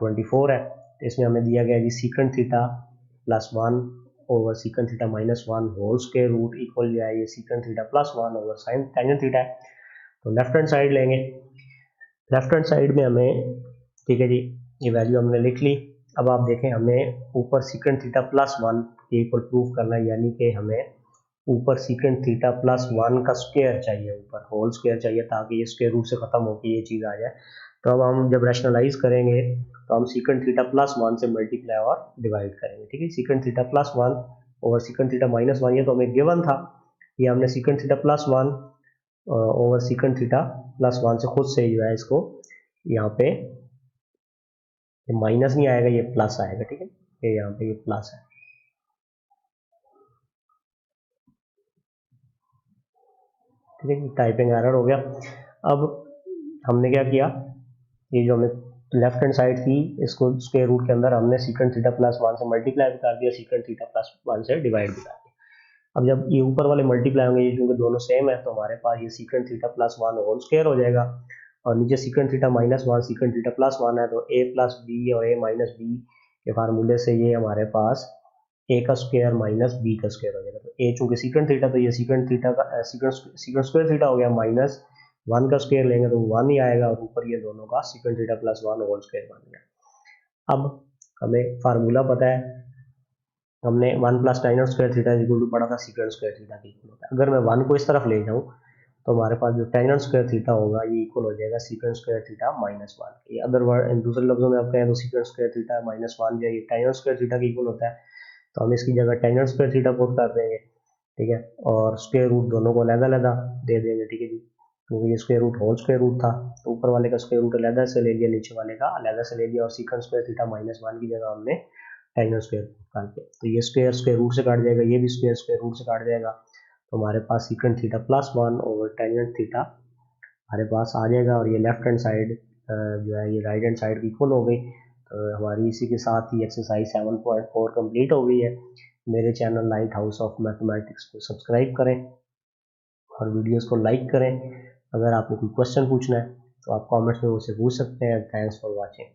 24 है। इसमें हमें दिया गया है कि secant theta plus 1 over secant theta minus 1 whole square root equal जो है ये secant theta plus 1 over sine tangent theta है। तो लेफ्ट हैंड साइड लेंगे, लेफ्ट हैंड साइड में हमें, ठीक है जी, ये वैल्यू हमने लिख ली। अब आप देखें हमें ऊपर सीकेंट थीटा प्लस 1 के इक्वल प्रूव करना है, यानी कि हमें ऊपर सीकेंट थीटा प्लस 1 का स्क्वायर चाहिए, ऊपर होल स्क्वायर चाहिए ताकि ये स्क्वायर रूट से खत्म होकर ये चीज़ आ जाए। तो अब हम जब रैशनलाइज करेंगे तो हम सीकेंट थीटा प्लस 1 से मल्टीप्लाई और डिवाइड करेंगे, ठीक है। Secant theta plus 1 over secant theta minus 1 ये तो हमें गिवन था, ये हमने secant theta plus 1 over secant theta plus 1 से खुद से जो है इसको यहाँ पे ये माइनस नहीं आएगा, ये प्लस आएगा, ठीक है। ये यहाँ पे ये प्लस है, ठीक है। टाइपिंग एरर हो गया। अब हमने क्या किया, ये जो हमें लेफ्ट हैंड साइड थी इसको स्क्वायर रूट के अंदर हमने सीकेंट थीटा प्लस 1 से मल्टीप्लाई भी कर दिया, सीकेंट थीटा प्लस 1 से डिवाइड भी कर दिया। अब जब ये ऊपर वाले मल्टीप्लाई होंगे, ये क्योंकि दोनों सेम है तो हमारे पास ये secant theta plus 1 whole square हो जाएगा और नीचे secant theta minus 1 secant theta plus 1 है तो ए प्लस बी और ए माइनस बी के फार्मूले से ये हमारे पास ए का स्क्वायर माइनस बी का स्क्वायर हो जाएगा। तो ए चूंकि सीकेंट थीटा तो ये सीकेंट थीटा का सीकेंट स्क्वायर थीटा हो गया, माइनस 1 का स्क्वायर लेंगे तो 1 ही आएगा और ऊपर ये दोनों का secant theta plus 1 whole square बन गया। अब हमें फार्मूला पता है, हमने 1 plus tan square theta equal to पढ़ा था सीकेंट स्क्वायर थीटा की इक्वल होता है। अगर मैं 1 को इस तरफ ले जाऊँ तो हमारे पास जो टेन स्क्वायर थीटा होगा ये इक्वल हो जाएगा सीकेंट स्क्वायर थीटा माइनस 1। ये अदर वर्ड दूसरे लफ्जों में आप कहें तो सीकेंट स्क्वायर थीटा माइनस 1 जो ये टेन स्क्वायर थीटा की इक्वल होता है, तो हम इसकी जगह टेन स्क्वायर थीटा पुट कर देंगे, ठीक है। और स्क्वायर रूट दोनों को अलग-अलग दे देंगे, ठीक है जी, क्योंकि ये square root whole square root था तो ऊपर वाले का स्क्वायर रूट अलग से ले लिया, नीचे वाले का अलग से ले लिया और सीकेंट स्क्वायर थीटा माइनस 1 की जगह हमने टेन स्क्वायर काट दिया। तो ये स्क्वायर स्क्वायर रूट से काट जाएगा, ये भी स्क्वायर स्क्वायर रूट से काट जाएगा, तो हमारे पास secant theta plus 1 over tangent theta हमारे पास आ जाएगा और ये लेफ्ट हैंड साइड जो है ये राइट हैंड साइड की इक्वल हो गई। तो हमारी इसी के साथ ही एक्सरसाइज 7.4 कंप्लीट हो गई है। मेरे channel light house of mathematics को सब्सक्राइब करें और वीडियोस को लाइक करें। अगर आपको कोई क्वेश्चन पूछना है तो आप कमेंट्स में मुझसे पूछ सकते हैं। Thanks for watching.